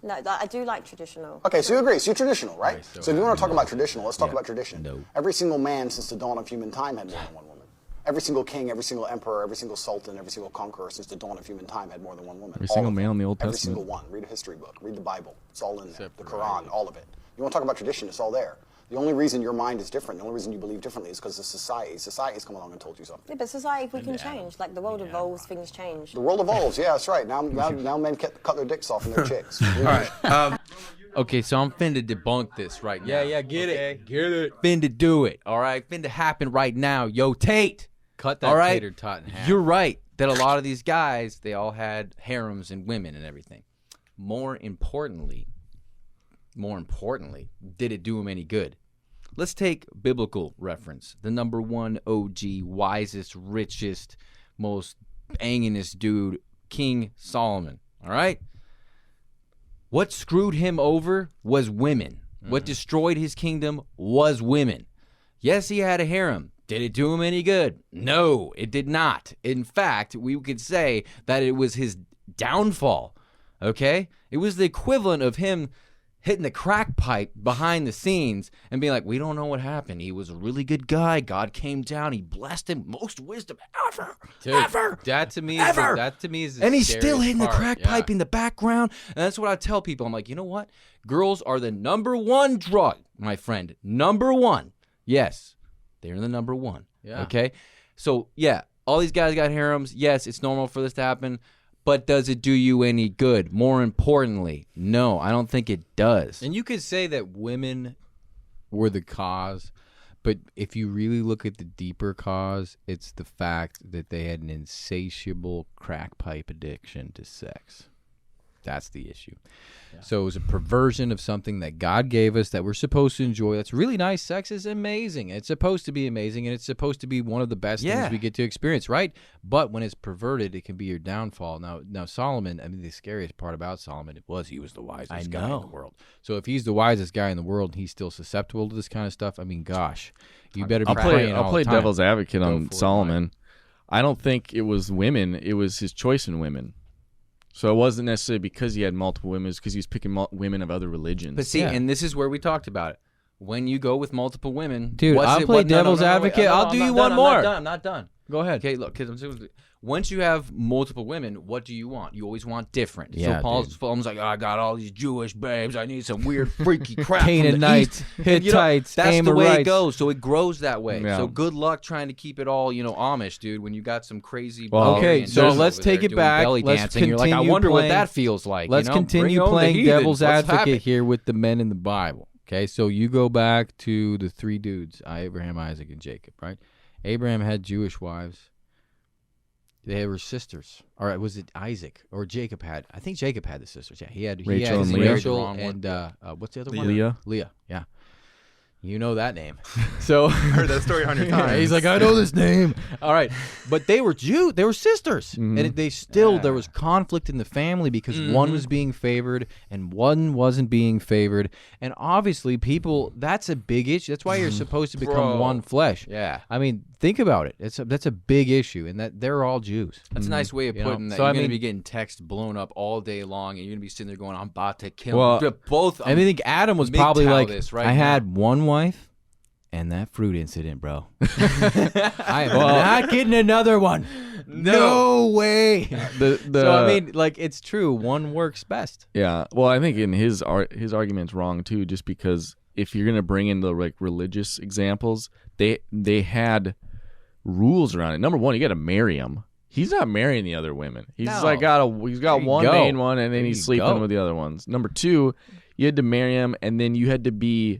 No, I do like traditional. Okay, so you agree. So you're traditional, right? So if you want to talk about traditional, let's talk about tradition. No. Every single man since the dawn of human time had more than one woman. Every single king, every single emperor, every single sultan, every single conqueror since the dawn of human time had more than one woman. Every single male in the Old Testament. Every single one. Read a history book. Read the Bible. It's all in there. The Quran, all of it. You want to talk about tradition, it's all there. The only reason your mind is different, the only reason you believe differently is because of society. Society's come along and told you something. Yeah, but society, we can change. Like the world evolves, things change. The world evolves, yeah, that's right. Now men cut their dicks off and their chicks. All right. Okay, so I'm finna debunk this right now. Yeah, get it. Get it. Finna do it. All right, finna happen right now. Yo, Tate. Cut that all right? tater tot in half. You're right that a lot of these guys, they all had harems and women and everything. More importantly, did it do them any good? Let's take biblical reference. The number one OG, wisest, richest, most bangingest dude, King Solomon. All right? What screwed him over was women. What destroyed his kingdom was women. Yes, he had a harem. Did it do him any good? No, it did not. In fact, we could say that it was his downfall. Okay? It was the equivalent of him hitting the crack pipe behind the scenes and being like, we don't know what happened. He was a really good guy. God came down. He blessed him. Most wisdom ever. Dude, ever. That to me is the And he's still scariest hitting the part, crack pipe in the background. And that's what I tell people. I'm like, you know what? Girls are the number one drug, my friend. Number one. Yes, they're the number one. Yeah. Okay? So, yeah, all these guys got harems. Yes, it's normal for this to happen. But does it do you any good? More importantly, no, I don't think it does. And you could say that women were the cause, but if you really look at the deeper cause, it's the fact that they had an insatiable crack pipe addiction to sex. That's the issue. Yeah. So it was a perversion of something that God gave us that we're supposed to enjoy. That's really nice. Sex is amazing. It's supposed to be amazing, and it's supposed to be one of the best things we get to experience, right? But when it's perverted, it can be your downfall. Now Solomon, I mean, the scariest part about Solomon was he was the wisest guy in the world. So if he's the wisest guy in the world and he's still susceptible to this kind of stuff, I mean, gosh, you better be praying all I'll play the time. devil's advocate on Solomon. I don't think it was women. It was his choice in women. So it wasn't necessarily because he had multiple women. It was because he was picking women of other religions. But see, and this is where we talked about it. When you go with multiple women, dude, I'll play devil's advocate. I'll do you one more. I'm not done. Go ahead. Okay, look, once you have multiple women, what do you want? You always want different. Yeah, so Paul's like, oh, I got all these Jewish babes. I need some weird, freaky crap. Canaanites, Hittites, that's the way it goes. So it grows that way. Yeah. So good luck trying to keep it all, Amish, dude. When you got some crazy. Okay, so let's take it back. Let's continue. You're like, I wonder what that feels like. Let's continue playing devil's advocate here with the men in the Bible. Okay, so you go back to the three dudes, Abraham, Isaac, and Jacob, right? Abraham had Jewish wives. They were sisters. Or was it Isaac? Or Jacob had? I think Jacob had the sisters. Yeah, he had Rachel and Leah. Rachel and what's the other one? Leah. Yeah. You know that name. So I heard that story 100 times. He's like, I know this name. All right. But they were Jew. They were sisters. Mm-hmm. And they still, there was conflict in the family because one was being favored and one wasn't being favored. And obviously, people, that's a big issue. That's why you're supposed to become one flesh. Yeah. I mean, think about it. That's a big issue. And that they're all Jews. That's a nice way of putting that. So, you're going to be getting text blown up all day long, and you're going to be sitting there going, I'm about to kill both. I think Adam was probably like, right I now. had one wife and that fruit incident, bro. I am not getting another one. No way. So, I mean, like, it's true. One works best. Yeah. Well, I think in his argument's wrong, too, just because if you're going to bring in the religious examples, they had rules around it. Number one, you got to marry him. He's not marrying the other women. He's he's got one main one, and then he's sleeping with the other ones. Number two, you had to marry him, and then you had to be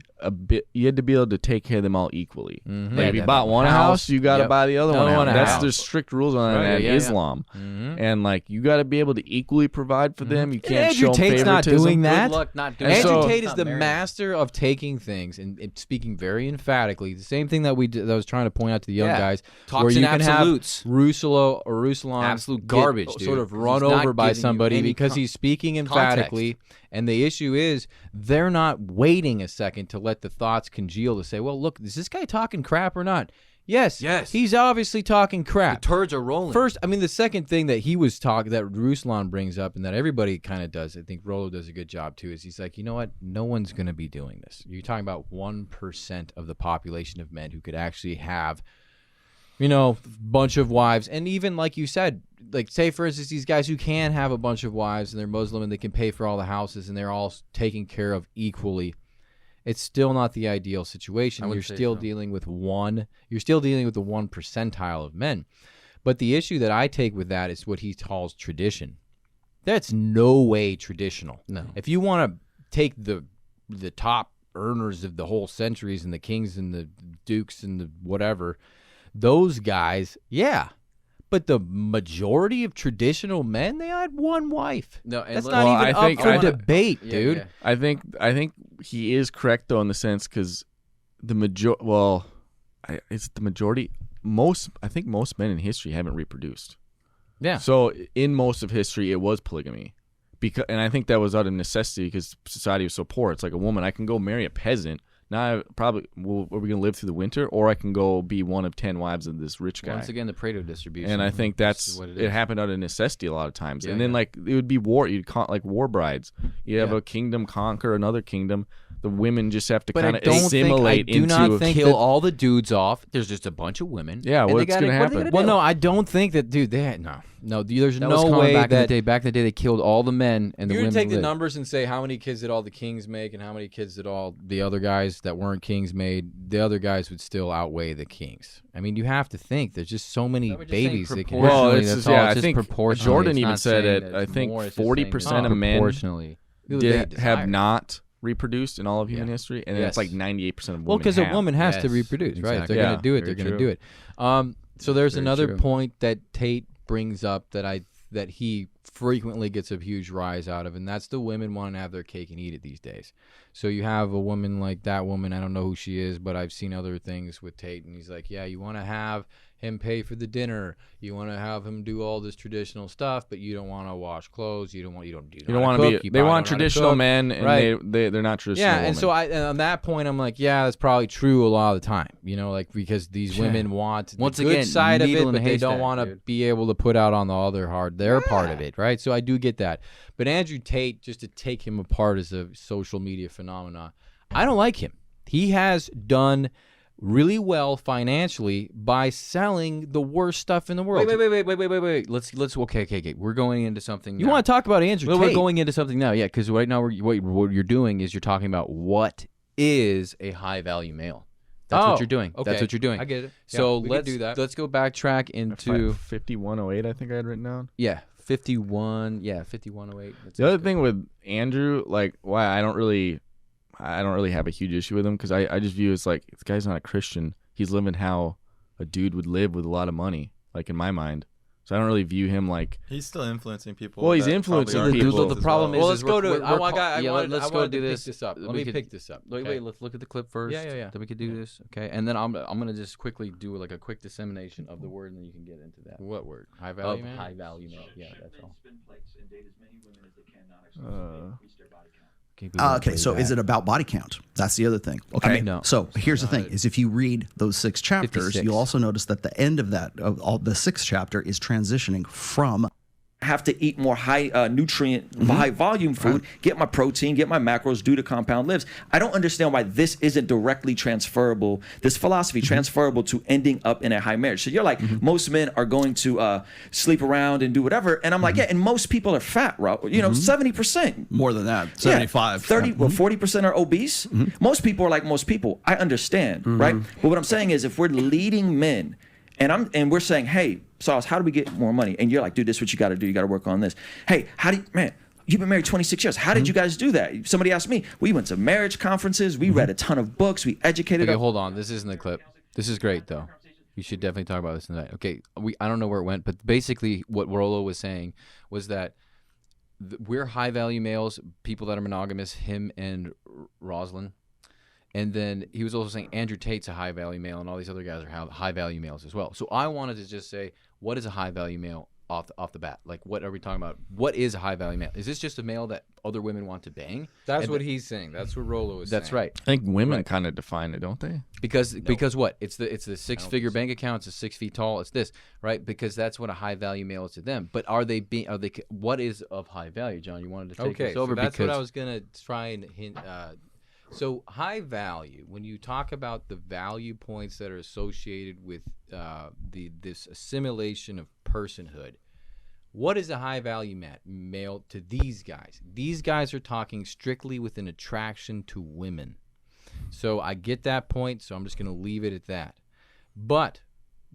you had to be able to take care of them all equally. Mm-hmm. Like if you bought one house, you got to buy the other one. There's strict rules on that in Islam, Mm-hmm. and you got to be able to equally provide for them. You can't Andrew show Tate's favoritism. not doing that. Good luck not doing Andrew that. Tate is the master of taking things and speaking very emphatically. The same thing that I was trying to point out to the young guys. Talks where you in can absolutes. have Ruslan Absolute garbage, get dude. sort of run He's not over by giving you somebody any because he's speaking emphatically. And the issue is they're not waiting a second to let the thoughts congeal to say, well, look, is this guy talking crap or not? Yes. He's obviously talking crap. The turds are rolling. First, I mean, the second thing that he was talking, that Ruslan brings up and that everybody kind of does, I think Rollo does a good job too, is he's like, you know what? No one's going to be doing this. You're talking about 1% of the population of men who could actually have, a bunch of wives. And even like you said, like say for instance, these guys who can have a bunch of wives and they're Muslim and they can pay for all the houses and they're all taken care of equally. It's still not the ideal situation. You're still dealing with You're still dealing with the 1 percentile of men. But the issue that I take with that is what he calls tradition. That's no way traditional. No. If you want to take the top earners of the whole centuries and the kings and the dukes and the whatever, those guys, yeah. But the majority of traditional men, they had one wife. No, that's not even up for debate, dude. Yeah. I think he is correct though in the sense because the it's the majority. I think most men in history haven't reproduced. Yeah. So in most of history, it was polygamy, and I think that was out of necessity because society was so poor. It's like a woman, I can go marry a peasant. Now, are we going to live through the winter, or I can go be one of 10 wives of this rich guy? Once again, the Pareto distribution. And I think that's what it happened out of necessity a lot of times. Yeah, and then it would be war. You'd like war brides. You have a kingdom conquer another kingdom. The women just have to kind of assimilate into. I do not think kill all the dudes off. There's just a bunch of women. Yeah, what's going to happen? Well, no, I don't think that, dude. There's that no way back that in the day they killed all the men and the you women. would take the lived. numbers and say how many kids did all the kings make and how many kids did all the other guys that weren't kings made. The other guys would still outweigh the kings. I mean, you have to think there's just so many babies that can. Well, I think Jordan even said it. I think 40% of men have not reproduced in all of human history, and then it's like 98% of women. Well, because a woman has to reproduce, right? If they're going to do it, they're going to do it. So there's another point that Tate brings up that he frequently gets a huge rise out of, and that's the women want to have their cake and eat it these days. So you have a woman like that woman, I don't know who she is, but I've seen other things with Tate, and he's like, yeah, you want to have him pay for the dinner, you want to have him do all this traditional stuff, but you don't want to wash clothes, you don't want to be. They want traditional men, and right. they're not traditional. Yeah, women. and so on that point, I'm like, yeah, that's probably true a lot of the time. Because these women want the good side of it, but they don't want to be able to put out on the other their part of it, right? So I do get that. But Andrew Tate, just to take him apart as a social media phenomenon, I don't like him. He has done really well financially by selling the worst stuff in the world. Wait. Let's okay. We're going into something. You want to talk about Andrew Tate? We're going into something now, yeah. Because right now, what you're doing is you're talking about what is a high value male. That's what you're doing. Okay. That's what you're doing. I get it. So let's do that. Let's go backtrack into 5108. I think I had written down. Yeah, 51. Yeah, 5108. The other thing with Andrew, why I don't really have a huge issue with him because I just view it as like this guy's not a Christian. He's living how a dude would live with a lot of money, in my mind. So I don't really view him like he's still influencing people. Well, he's influencing people. The problem is, well, let's go to it. Let's go do this. Pick this up. Let me pick this up. Wait. Let's look at the clip first. Yeah. Then we could do this. Okay, and then I'm gonna just quickly do a quick dissemination of the word, and then you can get into that. What word? High value man. High value male. Yeah, that's all. Okay, so is it about body count? That's the other thing. Okay, no. So here's the thing: is if you read those 6 chapters, 56. you'll also notice that the end of that, the 6th chapter, is transitioning from. Have to eat more high nutrient, high volume food, get my protein, get my macros, do the compound lives. I don't understand why this isn't directly transferable, this philosophy transferable to ending up in a high marriage. So you're like, most men are going to sleep around and do whatever. And I'm like, yeah, and most people are fat, Rob. 70%. More than that, 75. 30, 40% are obese. Most people are like most people. I understand, right? But what I'm saying is if we're leading men and we're saying, hey, Sauce, how do we get more money? And you're like, dude, this is what you got to do. You got to work on this. Hey, you've been married 26 years. How did you guys do that? Somebody asked me. We went to marriage conferences. We read a ton of books. We educated. Okay, hold on. This isn't the clip. This is great, though. You should definitely talk about this tonight. Okay, I don't know where it went, but basically what Rollo was saying was that we're high-value males, people that are monogamous, him and Ruslan. And then he was also saying Andrew Tate's a high-value male, and all these other guys are high-value males as well. So I wanted to just say, what is a high-value male off the bat? Like, what are we talking about? What is a high-value male? Is this just a male that other women want to bang? That's what he's saying. That's what Rollo is saying. That's right. I think women kind of define it, don't they? Because what? It's the six-figure bank account. It's 6 feet tall. It's this, right? Because that's what a high-value male is to them. But what is of high value, John? You wanted to take this over? So that's what I was gonna try and hint. So high value, when you talk about the value points that are associated with this assimilation of personhood, what is a high value male to these guys? These guys are talking strictly with an attraction to women. So I get that point, so I'm just going to leave it at that. But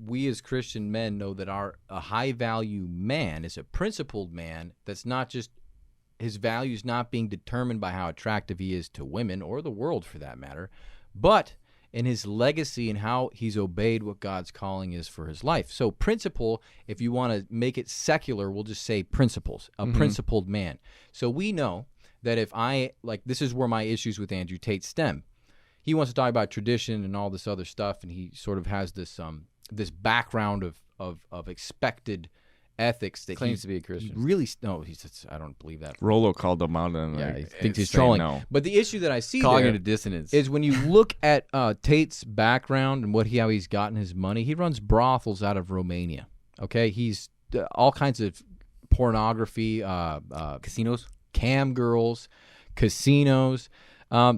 we as Christian men know that a high value man is a principled man that's not just his value is not being determined by how attractive he is to women or the world for that matter, but in his legacy and how he's obeyed what God's calling is for his life. So principle, if you want to make it secular, we'll just say principles, a principled man. So we know that if this is where my issues with Andrew Tate stem. He wants to talk about tradition and all this other stuff, and he sort of has this background of expected ethics that claims to be a Christian. I don't believe that. Rollo called them out and he thinks he's trolling. No. But the issue that I see cognitive dissonance is when you look at Tate's background and how he's gotten his money. He runs brothels out of Romania. Okay, he's all kinds of pornography, casinos, cam girls, casinos.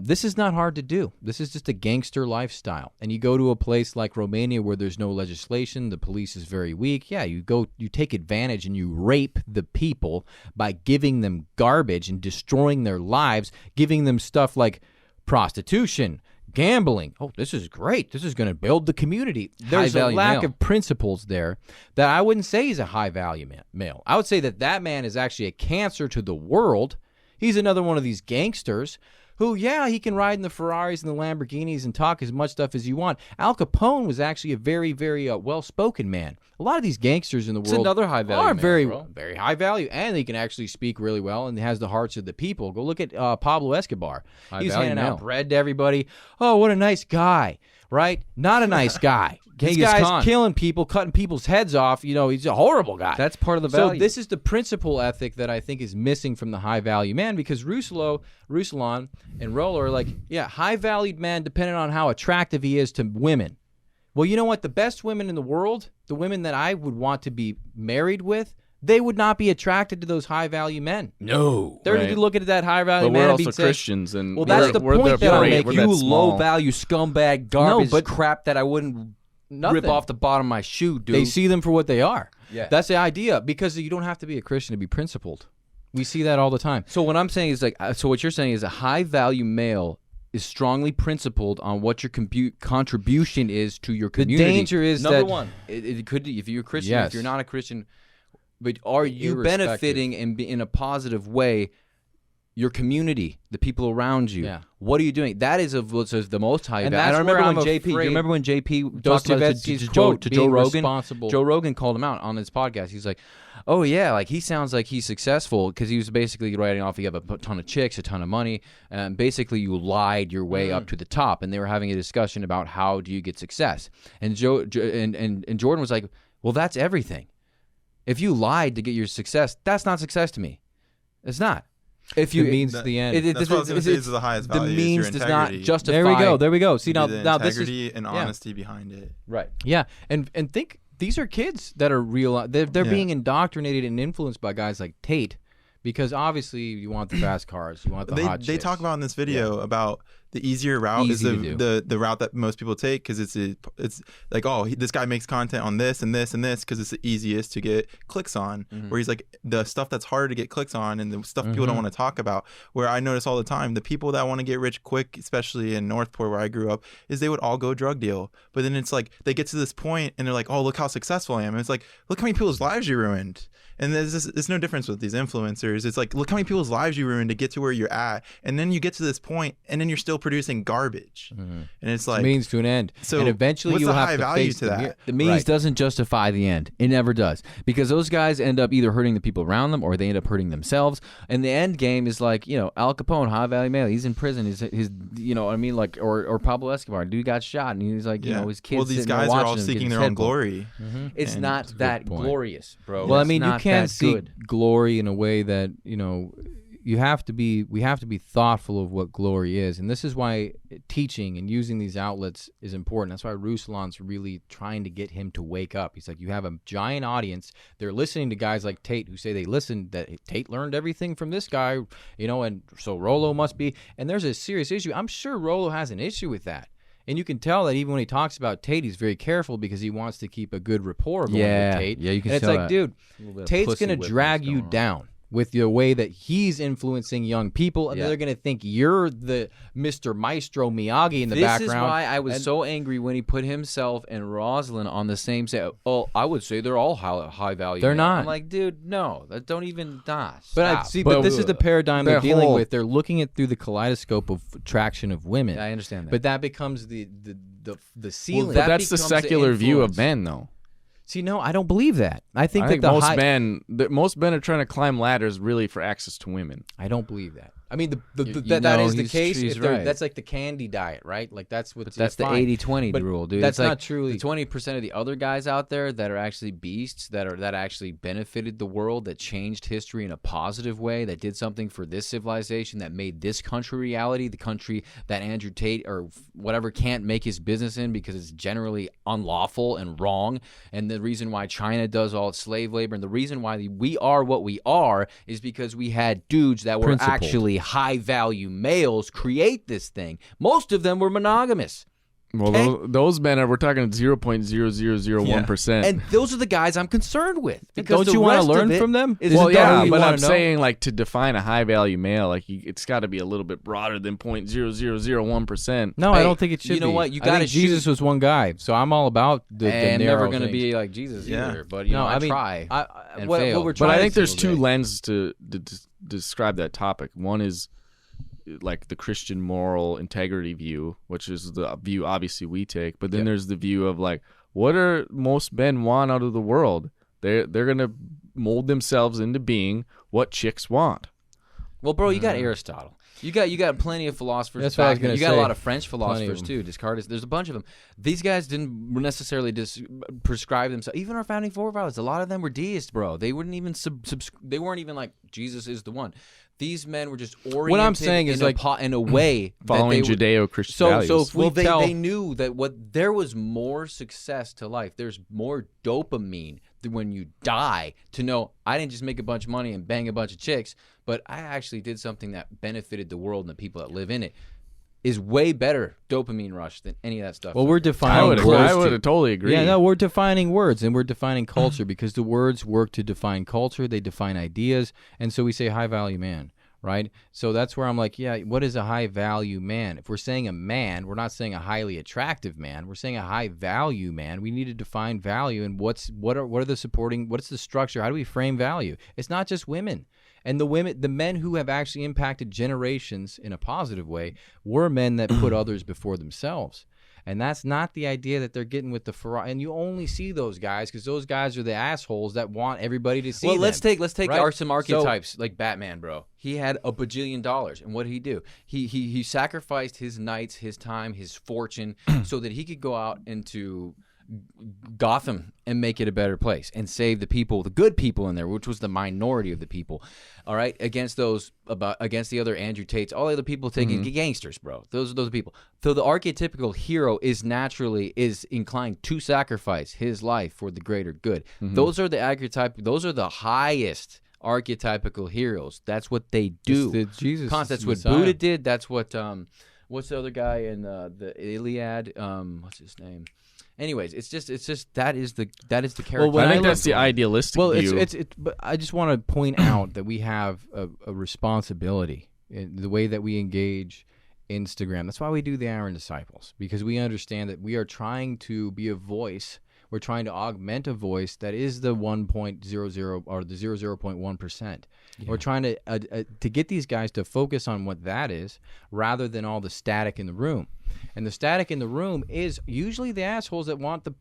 This is not hard to do. This is just a gangster lifestyle. And you go to a place like Romania where there's no legislation, the police is very weak. Yeah, you take advantage and you rape the people by giving them garbage and destroying their lives, giving them stuff like prostitution, gambling. Oh, this is great. This is going to build the community. There's a lack of principles there that I wouldn't say he's a high-value male. I would say that man is actually a cancer to the world. He's another one of these gangsters who, he can ride in the Ferraris and the Lamborghinis and talk as much stuff as you want. Al Capone was actually a very, very well-spoken man. A lot of these gangsters in the world another high value are man, very high value, and they can actually speak really well and has the hearts of the people. Go look at Pablo Escobar. He's handing out bread to everybody. Oh, what a nice guy, right? Not a nice guy. This guy's killing people, cutting people's heads off. He's a horrible guy. That's part of the value. So this is the principle ethic that I think is missing from the high-value man, because Ruslan and Rollo are like, high-valued man depending on how attractive he is to women. Well, you know what? The best women in the world, the women that I would want to be married with, they would not be attracted to those high-value men. No. They're looking at that high-value man we're and also Christians. And well, that's the point that I'm making. You low-value scumbag garbage crap that I wouldn't rip off the bottom of my shoe, dude. They see them for what they are. Yeah. That's the idea, because you don't have to be a Christian to be principled. We see that all the time. So what I'm saying is what you're saying is a high-value male is strongly principled on what your contribution is to your community. The danger is number one. It could, if you're a Christian, if you're not a Christian, but are you benefiting in a positive way your community, the people around you? Yeah. What are you doing? That is the most high value. I remember when JP. You remember when JP talked about it to Joe Rogan? Joe Rogan called him out on his podcast. He's like, "Oh yeah, like he sounds like he's successful because he was basically writing off. You have a ton of chicks, a ton of money, and basically you lied your way up to the top." And they were having a discussion about how do you get success. And and Jordan was like, "Well, that's everything. If you lied to get your success, that's not success to me. It's not." If you means the end. That's what I was going to say is the highest value. The means is your does not justify. There we go. See, now the this is integrity and honesty behind it. Right. Yeah, and think these are kids that are real. They're being indoctrinated and influenced by guys like Tate, because obviously you want the fast cars, you want the hot chicks. They talk about in this video about the easier route is Easy the route that most people take, because it's like, oh, this guy makes content on this and this and this because it's the easiest to get clicks on. Where he's like, the stuff that's harder to get clicks on and the stuff people don't want to talk about, where I notice all the time the people that want to get rich quick, especially in Northport where I grew up, is they would all go drug deal. But then it's like they get to this point and they're like, oh, look how successful I am. And it's like, look how many people's lives you ruined. And there's no difference with these influencers. It's like, look how many people's lives you ruined to get to where you're at. And then you get to this point, and then you're still producing garbage. And it's like, it's a means to an end. So and eventually what's you'll the have high to value face to that? The means doesn't justify the end. It never does. Because those guys end up either hurting the people around them or they end up hurting themselves. And the end game is like, Al Capone, high value male. He's in prison. His you know what I mean? Like, or Pablo Escobar, dude got shot, and he's like, his kids. Well, these guys are all seeking their own glory. It's not that glorious, bro. Well, I mean, you can't seek glory in a way that we have to be thoughtful of what glory is, and this is why teaching and using these outlets is important. That's why Ruslan's really trying to get him to wake up. He's like, you have a giant audience, they're listening to guys like Tate who say they listened, that Tate learned everything from this guy, and so Rollo must be, and there's a serious issue. I'm sure Rollo has an issue with that. And you can tell that even when he talks about Tate, he's very careful because he wants to keep a good rapport going with Tate. Yeah, you can and tell it's like, dude, Tate's going to drag you down with the way that he's influencing young people, and they're going to think you're the Mr. Maestro Miyagi in the background. This is why I was so angry when he put himself and Ruslan on the same set. Oh, I would say they're all high value. They're not. I'm like, dude, no, that don't even But stop. but this is the paradigm they're dealing with. They're looking at through the kaleidoscope of attraction of women. Yeah, I understand that. But that becomes the ceiling. Well, that's the secular view of men, though. See, no, I don't believe that. I think most men are trying to climb ladders really for access to women. I don't believe that. I mean, that is the case. Right. That's like the candy diet, right? Like that's what. That's the 80-20 rule, dude. That's it's not truly. The 20% of the other guys out there that are actually beasts, that actually benefited the world, that changed history in a positive way, that did something for this civilization, that made this country reality, the country that Andrew Tate or whatever can't make his business in because it's generally unlawful and wrong. And the reason why China does all its slave labor, and the reason why we are what we are, is because we had dudes that were actually high-value males create this thing. Most of them were monogamous. Well, those men we're talking 0.0001%. And those are the guys I'm concerned with. Because don't you want to learn from them? Well, yeah, but I'm saying, like, to define a high-value male, like, it's got to be a little bit broader than 0.0001%. No, I don't think it should be. You know what? You got to Jesus was one guy, so I'm all about the narrow I'm never going to things. be like Jesus either, but, I try and what fail. we're but I think there's two lenses to describe that topic. One is like the Christian moral integrity view, which is the view obviously we take, but then there's the view of like, what are most men want out of the world? They're gonna mold themselves into being what chicks want. Well, bro, you got Aristotle. You got plenty of philosophers. That's what I was gonna You got say. a lot of French philosophers too. Descartes. There's a bunch of them. These guys didn't necessarily prescribe themselves. Even our founding forefathers, a lot of them were deists, bro. They wouldn't even they weren't even like Jesus is the one. These men were just oriented. What I'm saying is in a way following Judeo-Christian values. So if we they knew that there was more success to life. There's more dopamine when you die to know I didn't just make a bunch of money and bang a bunch of chicks, but I actually did something that benefited the world and the people that live in it. Is way better dopamine rush than any of that stuff. Well, we're defining. I would totally agree. Yeah, no, we're defining words and we're defining culture because the words work to define culture. They define ideas, and so we say high value man, right? So that's where I'm like, yeah, what is a high value man? If we're saying a man, we're not saying a highly attractive man. We're saying a high value man. We need to define value and what are the supporting? What's the structure? How do we frame value? It's not just women. And the men who have actually impacted generations in a positive way were men that put others before themselves. And that's not the idea that they're getting with the Ferrari. And you only see those guys because those guys are the assholes that want everybody to see them. Well, let's take right? some archetypes like Batman, bro. He had $1 bajillion, and what did he do? He sacrificed his nights, his time, his fortune, so that he could go out into Gotham and make it a better place and save the people, the good people in there, which was the minority of the people. All right, against the other Andrew Tates, all the other people taking gangsters, bro. Those are people. So the archetypical hero is inclined to sacrifice his life for the greater good. Those are the archetype. Those are the highest archetypical heroes. That's what they do. Jesus That's what Messiah. Buddha did. That's what What's the other guy in the Iliad? What's his name? Anyways, it's just that is the character. Well, I think that's the idealistic view. But I just want to point out that we have a responsibility in the way that we engage Instagram. That's why we do the Aaron Disciples, because we understand that we are trying to be a voice. We're trying to augment a voice that is the 1.00 or the 0.1%. We're trying to get these guys to focus on what that is rather than all the static in the room. And the static in the room is usually the assholes that want the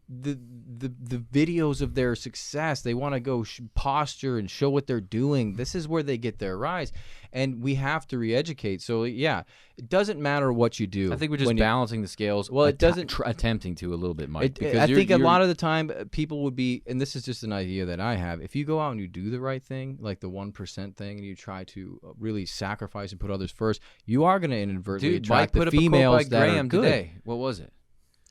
videos of their success. They want to go posture and show what they're doing. This is where they get their rise. And we have to re-educate. So, yeah, it doesn't matter what you do. I think we're just balancing the scales. Well, it doesn't... attempting to a little bit, Mike. I think a lot of the time people would be, and this is just an idea that I have, if you go out and you do the right thing, like the 1% thing, and you try to really sacrifice and put others first, you are going to inadvertently attract the females that are good. Today. What was it?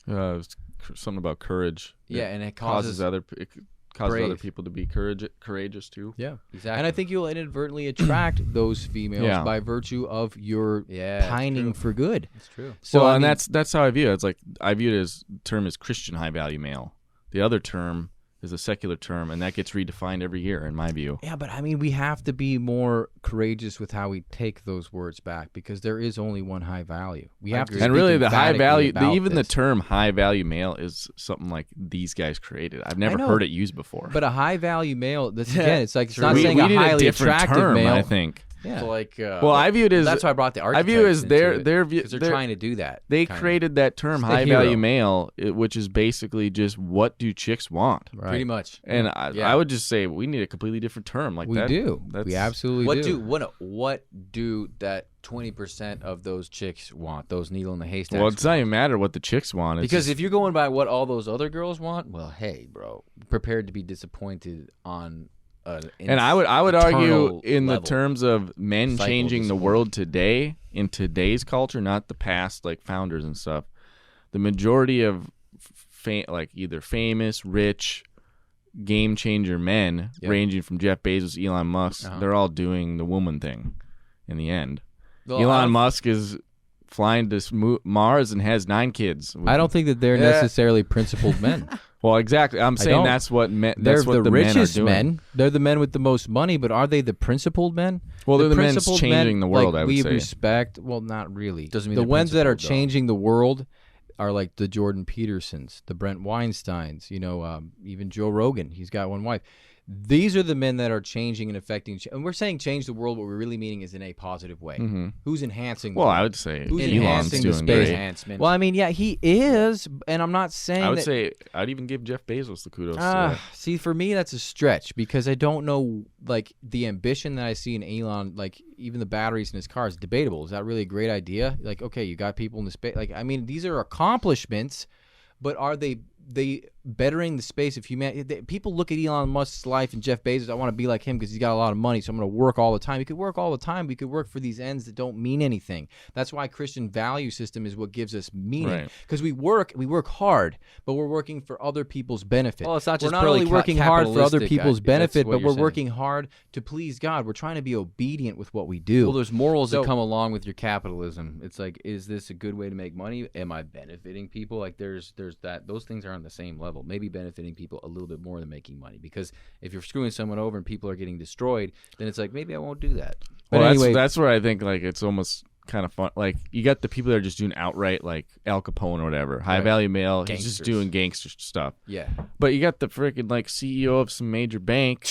It was something about courage. Yeah, and it causes other people to be courageous too. Yeah, exactly. And I think you'll inadvertently attract those females by virtue of your pining for good. That's true. So, well, and that's how I view it. It's like I view it as the term is Christian high value male. The other term is a secular term, and that gets redefined every year, in my view. Yeah, but I mean, we have to be more courageous with how we take those words back, because there is only one high value. We have to. And really, the high value, the term high value male is something like these guys created. I've never heard it used before. But a high value male, that's again, it's like it's not saying a highly attractive term, male. I think. Yeah. So like, well, I view it as that's why I brought the archetypes. I view it as their view because they're trying to do that. They created that term high value male, which is basically just what do chicks want, right. Pretty much. And I would just say we need a completely different term like that. We absolutely do. What do that 20% of those chicks want? Those needle in the haystack. Well, it's not even matter what the chicks want. Because if you're going by what all those other girls want, well, hey, bro, prepared to be disappointed on. And I would argue in the terms of men changing the world today, in today's culture, not the past, like founders and stuff, the majority of like either famous, rich, game changer men, ranging from Jeff Bezos, Elon Musk, they're all doing the woman thing in the end. Well, Elon Musk is flying to Mars and has 9 kids. I don't think that they're necessarily principled men. Well, exactly. I'm saying that's what they're the richest men. They're the men with the most money, but are they the principled men? Well, they're the men changing the world, like, I would say. We respect, well, not really. Doesn't mean the ones that are changing the world are like the Jordan Petersons, the Brent Weinsteins, even Joe Rogan. He's got one wife. These are the men that are changing and affecting. And we're saying change the world. What we're really meaning is in a positive way. Mm-hmm. Who's enhancing the world? I would say who's Elon's enhancing doing the space? Enhancement. Well, I mean, yeah, he is. And I'm not saying I would say I'd even give Jeff Bezos the kudos to that. See, for me, that's a stretch because I don't know, like, the ambition that I see in Elon, like, even the batteries in his car is debatable. Is that really a great idea? Like, okay, you got people in the space. Like, I mean, these are accomplishments, but are they bettering the space of humanity? People look at Elon Musk's life and Jeff Bezos. I want to be like him because he's got a lot of money, so I'm going to work all the time. You could work all the time. We could work for these ends that don't mean anything. That's why Christian value system is what gives us meaning. Because we work hard, but we're working for other people's benefit. Well, it's not just we're not only working hard for other people's benefit, but we're working hard to please God. We're trying to be obedient with what we do. Well, there's morals that come along with your capitalism. It's like, is this a good way to make money? Am I benefiting people? Like, there's that. Those things are on the same level. Maybe benefiting people a little bit more than making money, because if you're screwing someone over and people are getting destroyed, then it's like, maybe I won't do that. But anyway, that's where I think, like, it's almost kind of fun. Like, you got the people that are just doing outright, like Al Capone or whatever, high value male, he's just doing gangster stuff. Yeah. But you got the freaking, like, CEO of some major bank.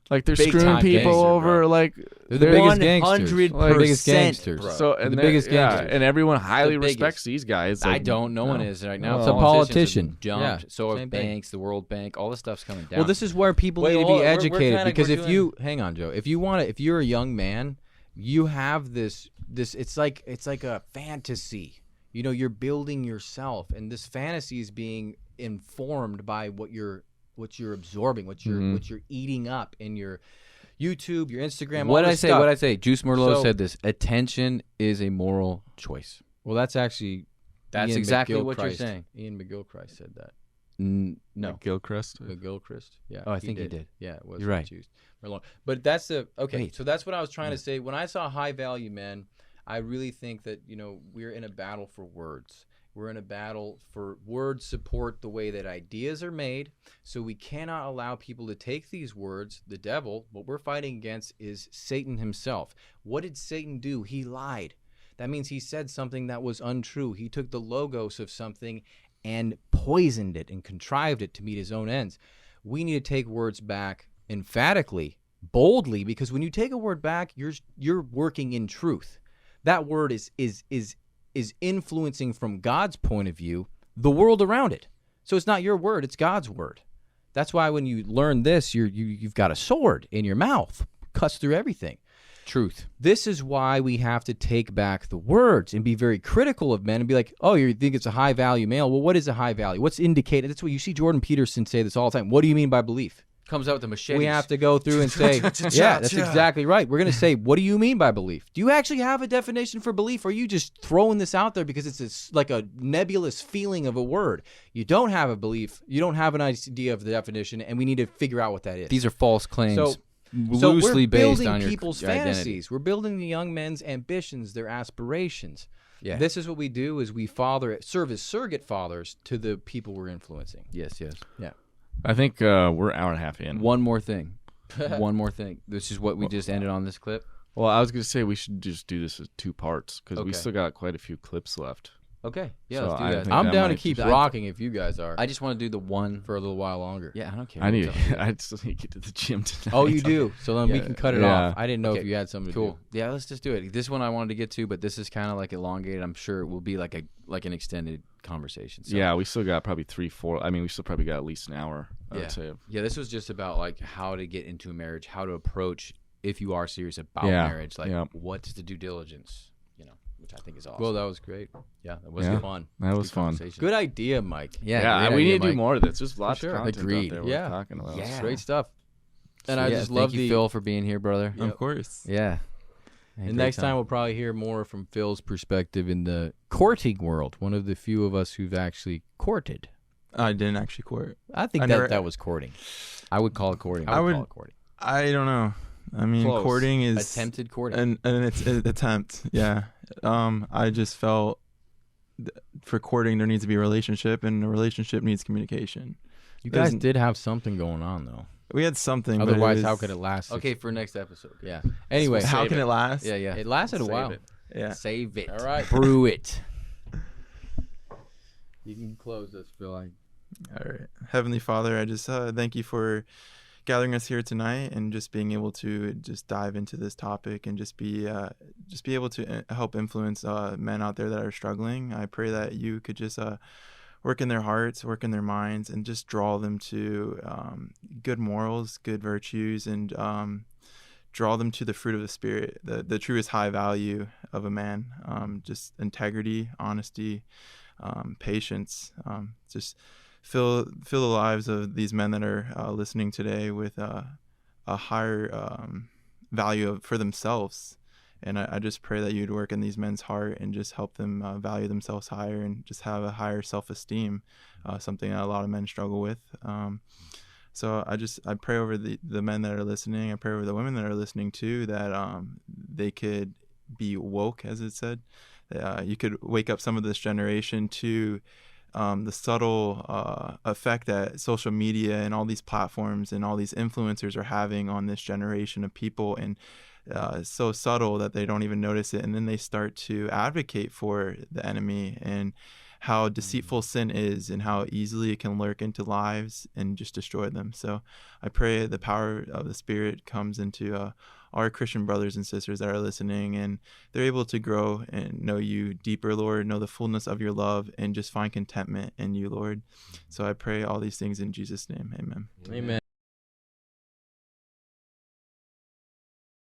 Like, they're Big screwing people gangster, over, bro. like they're the biggest gangsters. 100%, biggest gangsters. bro. So, and the biggest gangsters. and everyone highly respects these guys. I Like, don't. No one is right now. It's a politician. Jumped. Yeah, so same are banks, the World Bank, all this stuff's coming down. Well, this is where people need to be educated, because if you hang on, Joe, if you're a young man, you have this. It's like a fantasy. You're building yourself, and this fantasy is being informed by what you're absorbing, what you're eating up in your YouTube, your Instagram. What I say. Juice Merlot said this: attention is a moral choice. Well, that's exactly what you're saying. Ian McGilchrist said that. No, McGilchrist. Yeah. Oh, I think he did. Yeah, it was. You're right. Juice Merlot. But that's so that's what I was trying to say. When I saw high value men, I really think that, we're in a battle for words. We're in a battle for words support the way that ideas are made. So we cannot allow people to take these words. The devil, what we're fighting against is Satan himself. What did Satan do? He lied. That means he said something that was untrue. He took the logos of something and poisoned it and contrived it to meet his own ends. We need to take words back emphatically, boldly, because when you take a word back, you're working in truth. That word is influencing from God's point of view the world around it. So it's not your word, it's God's word. That's why when you learn this, you've got a sword in your mouth, cuts through everything. Truth. This is why we have to take back the words and be very critical of men and be like, oh, you think it's a high value male? Well, what is a high value? What's indicated? That's what you see Jordan Peterson say this all the time. What do you mean by belief? Comes out with the machete. We have to go through and say, yeah, that's exactly right. We're going to say, what do you mean by belief? Do you actually have a definition for belief? Or are you just throwing this out there because it's like a nebulous feeling of a word? You don't have a belief. You don't have an idea of the definition, and we need to figure out what that is. These are false claims. So loosely we're based building on people's your fantasies. identity. We're building the young men's ambitions, their aspirations. Yeah. This is what we do: is we serve as surrogate fathers to the people we're influencing. Yes. Yeah. I think we're an hour and a half in. One more thing. This is what we just ended on this clip. Well, I was going to say we should just do this as 2 parts because we Okay. still got quite a few clips left. Okay. Yeah, So let's do I that. think I'm that down to might keep just- rocking if you guys are I just want to do the one. for a little while longer. Yeah, I don't care. I need. What's up, dude? I still need to get to the gym tonight. Oh, you do? So then we Yeah. can cut it Yeah. off. I didn't know if Okay. you had something to Cool. do. Yeah, let's just do it. This one I wanted to get to, but this is kind of like elongated. I'm sure it will be like an extended conversation. So. Yeah, we still got probably 3-4. I mean, we still probably got at least an hour. I would say. Yeah, this was just about like how to get into a marriage, how to approach if you are serious about Yeah. marriage, like Yeah. what's the due diligence, which I think is awesome. Well, that was great. Yeah, that was Yeah. fun. That was Good fun. conversation. Good idea, Mike. Yeah, we great need idea, to do Mike. more of this. There's lots sure. of content Agreed. out there Yeah. we're talking about. Yeah. Great stuff. And So, I yeah, just love thank you, Phil, for being here, brother. Yep. Of course. Yeah. And next time we'll probably hear more from Phil's perspective in the courting world. One of the few of us who've actually courted. I didn't actually court. I think that was courting. I would call it courting. I would- call it courting. I don't know. I mean, Close. courting is Attempted courting. and it's an attempt. Yeah. I just felt for courting there needs to be a relationship, and a relationship needs communication. You guys There's- did have something going on, though. We had something. but Otherwise, it how was- could it last? Okay, for next episode. Yeah. Anyway, How can it last? Yeah, yeah. it lasted a Save while. it. Yeah. Save it. All right. Brew it. You can close this, Phil. All right. Heavenly Father, I just thank you for gathering us here tonight and just being able to just dive into this topic and just be able to help influence men out there that are struggling. I pray that you could just work in their hearts, work in their minds, and just draw them to good morals, good virtues, and draw them to the fruit of the Spirit, the truest high value of a man, just integrity, honesty, patience, just fill the lives of these men that are listening today with a higher value for themselves. And I just pray that you'd work in these men's heart and just help them value themselves higher and just have a higher self-esteem, something that a lot of men struggle with. So I pray over the men that are listening. I pray over the women that are listening too, that they could be woke, as it said. You could wake up some of this generation to the subtle effect that social media and all these platforms and all these influencers are having on this generation of people, and so subtle that they don't even notice it, and then they start to advocate for the enemy and how deceitful sin is and how easily it can lurk into lives and just destroy them. So I pray the power of the Spirit comes into our Christian brothers and sisters that are listening, and they're able to grow and know you deeper, Lord, know the fullness of your love, and just find contentment in you, Lord. So I pray all these things in Jesus' name. Amen. Amen.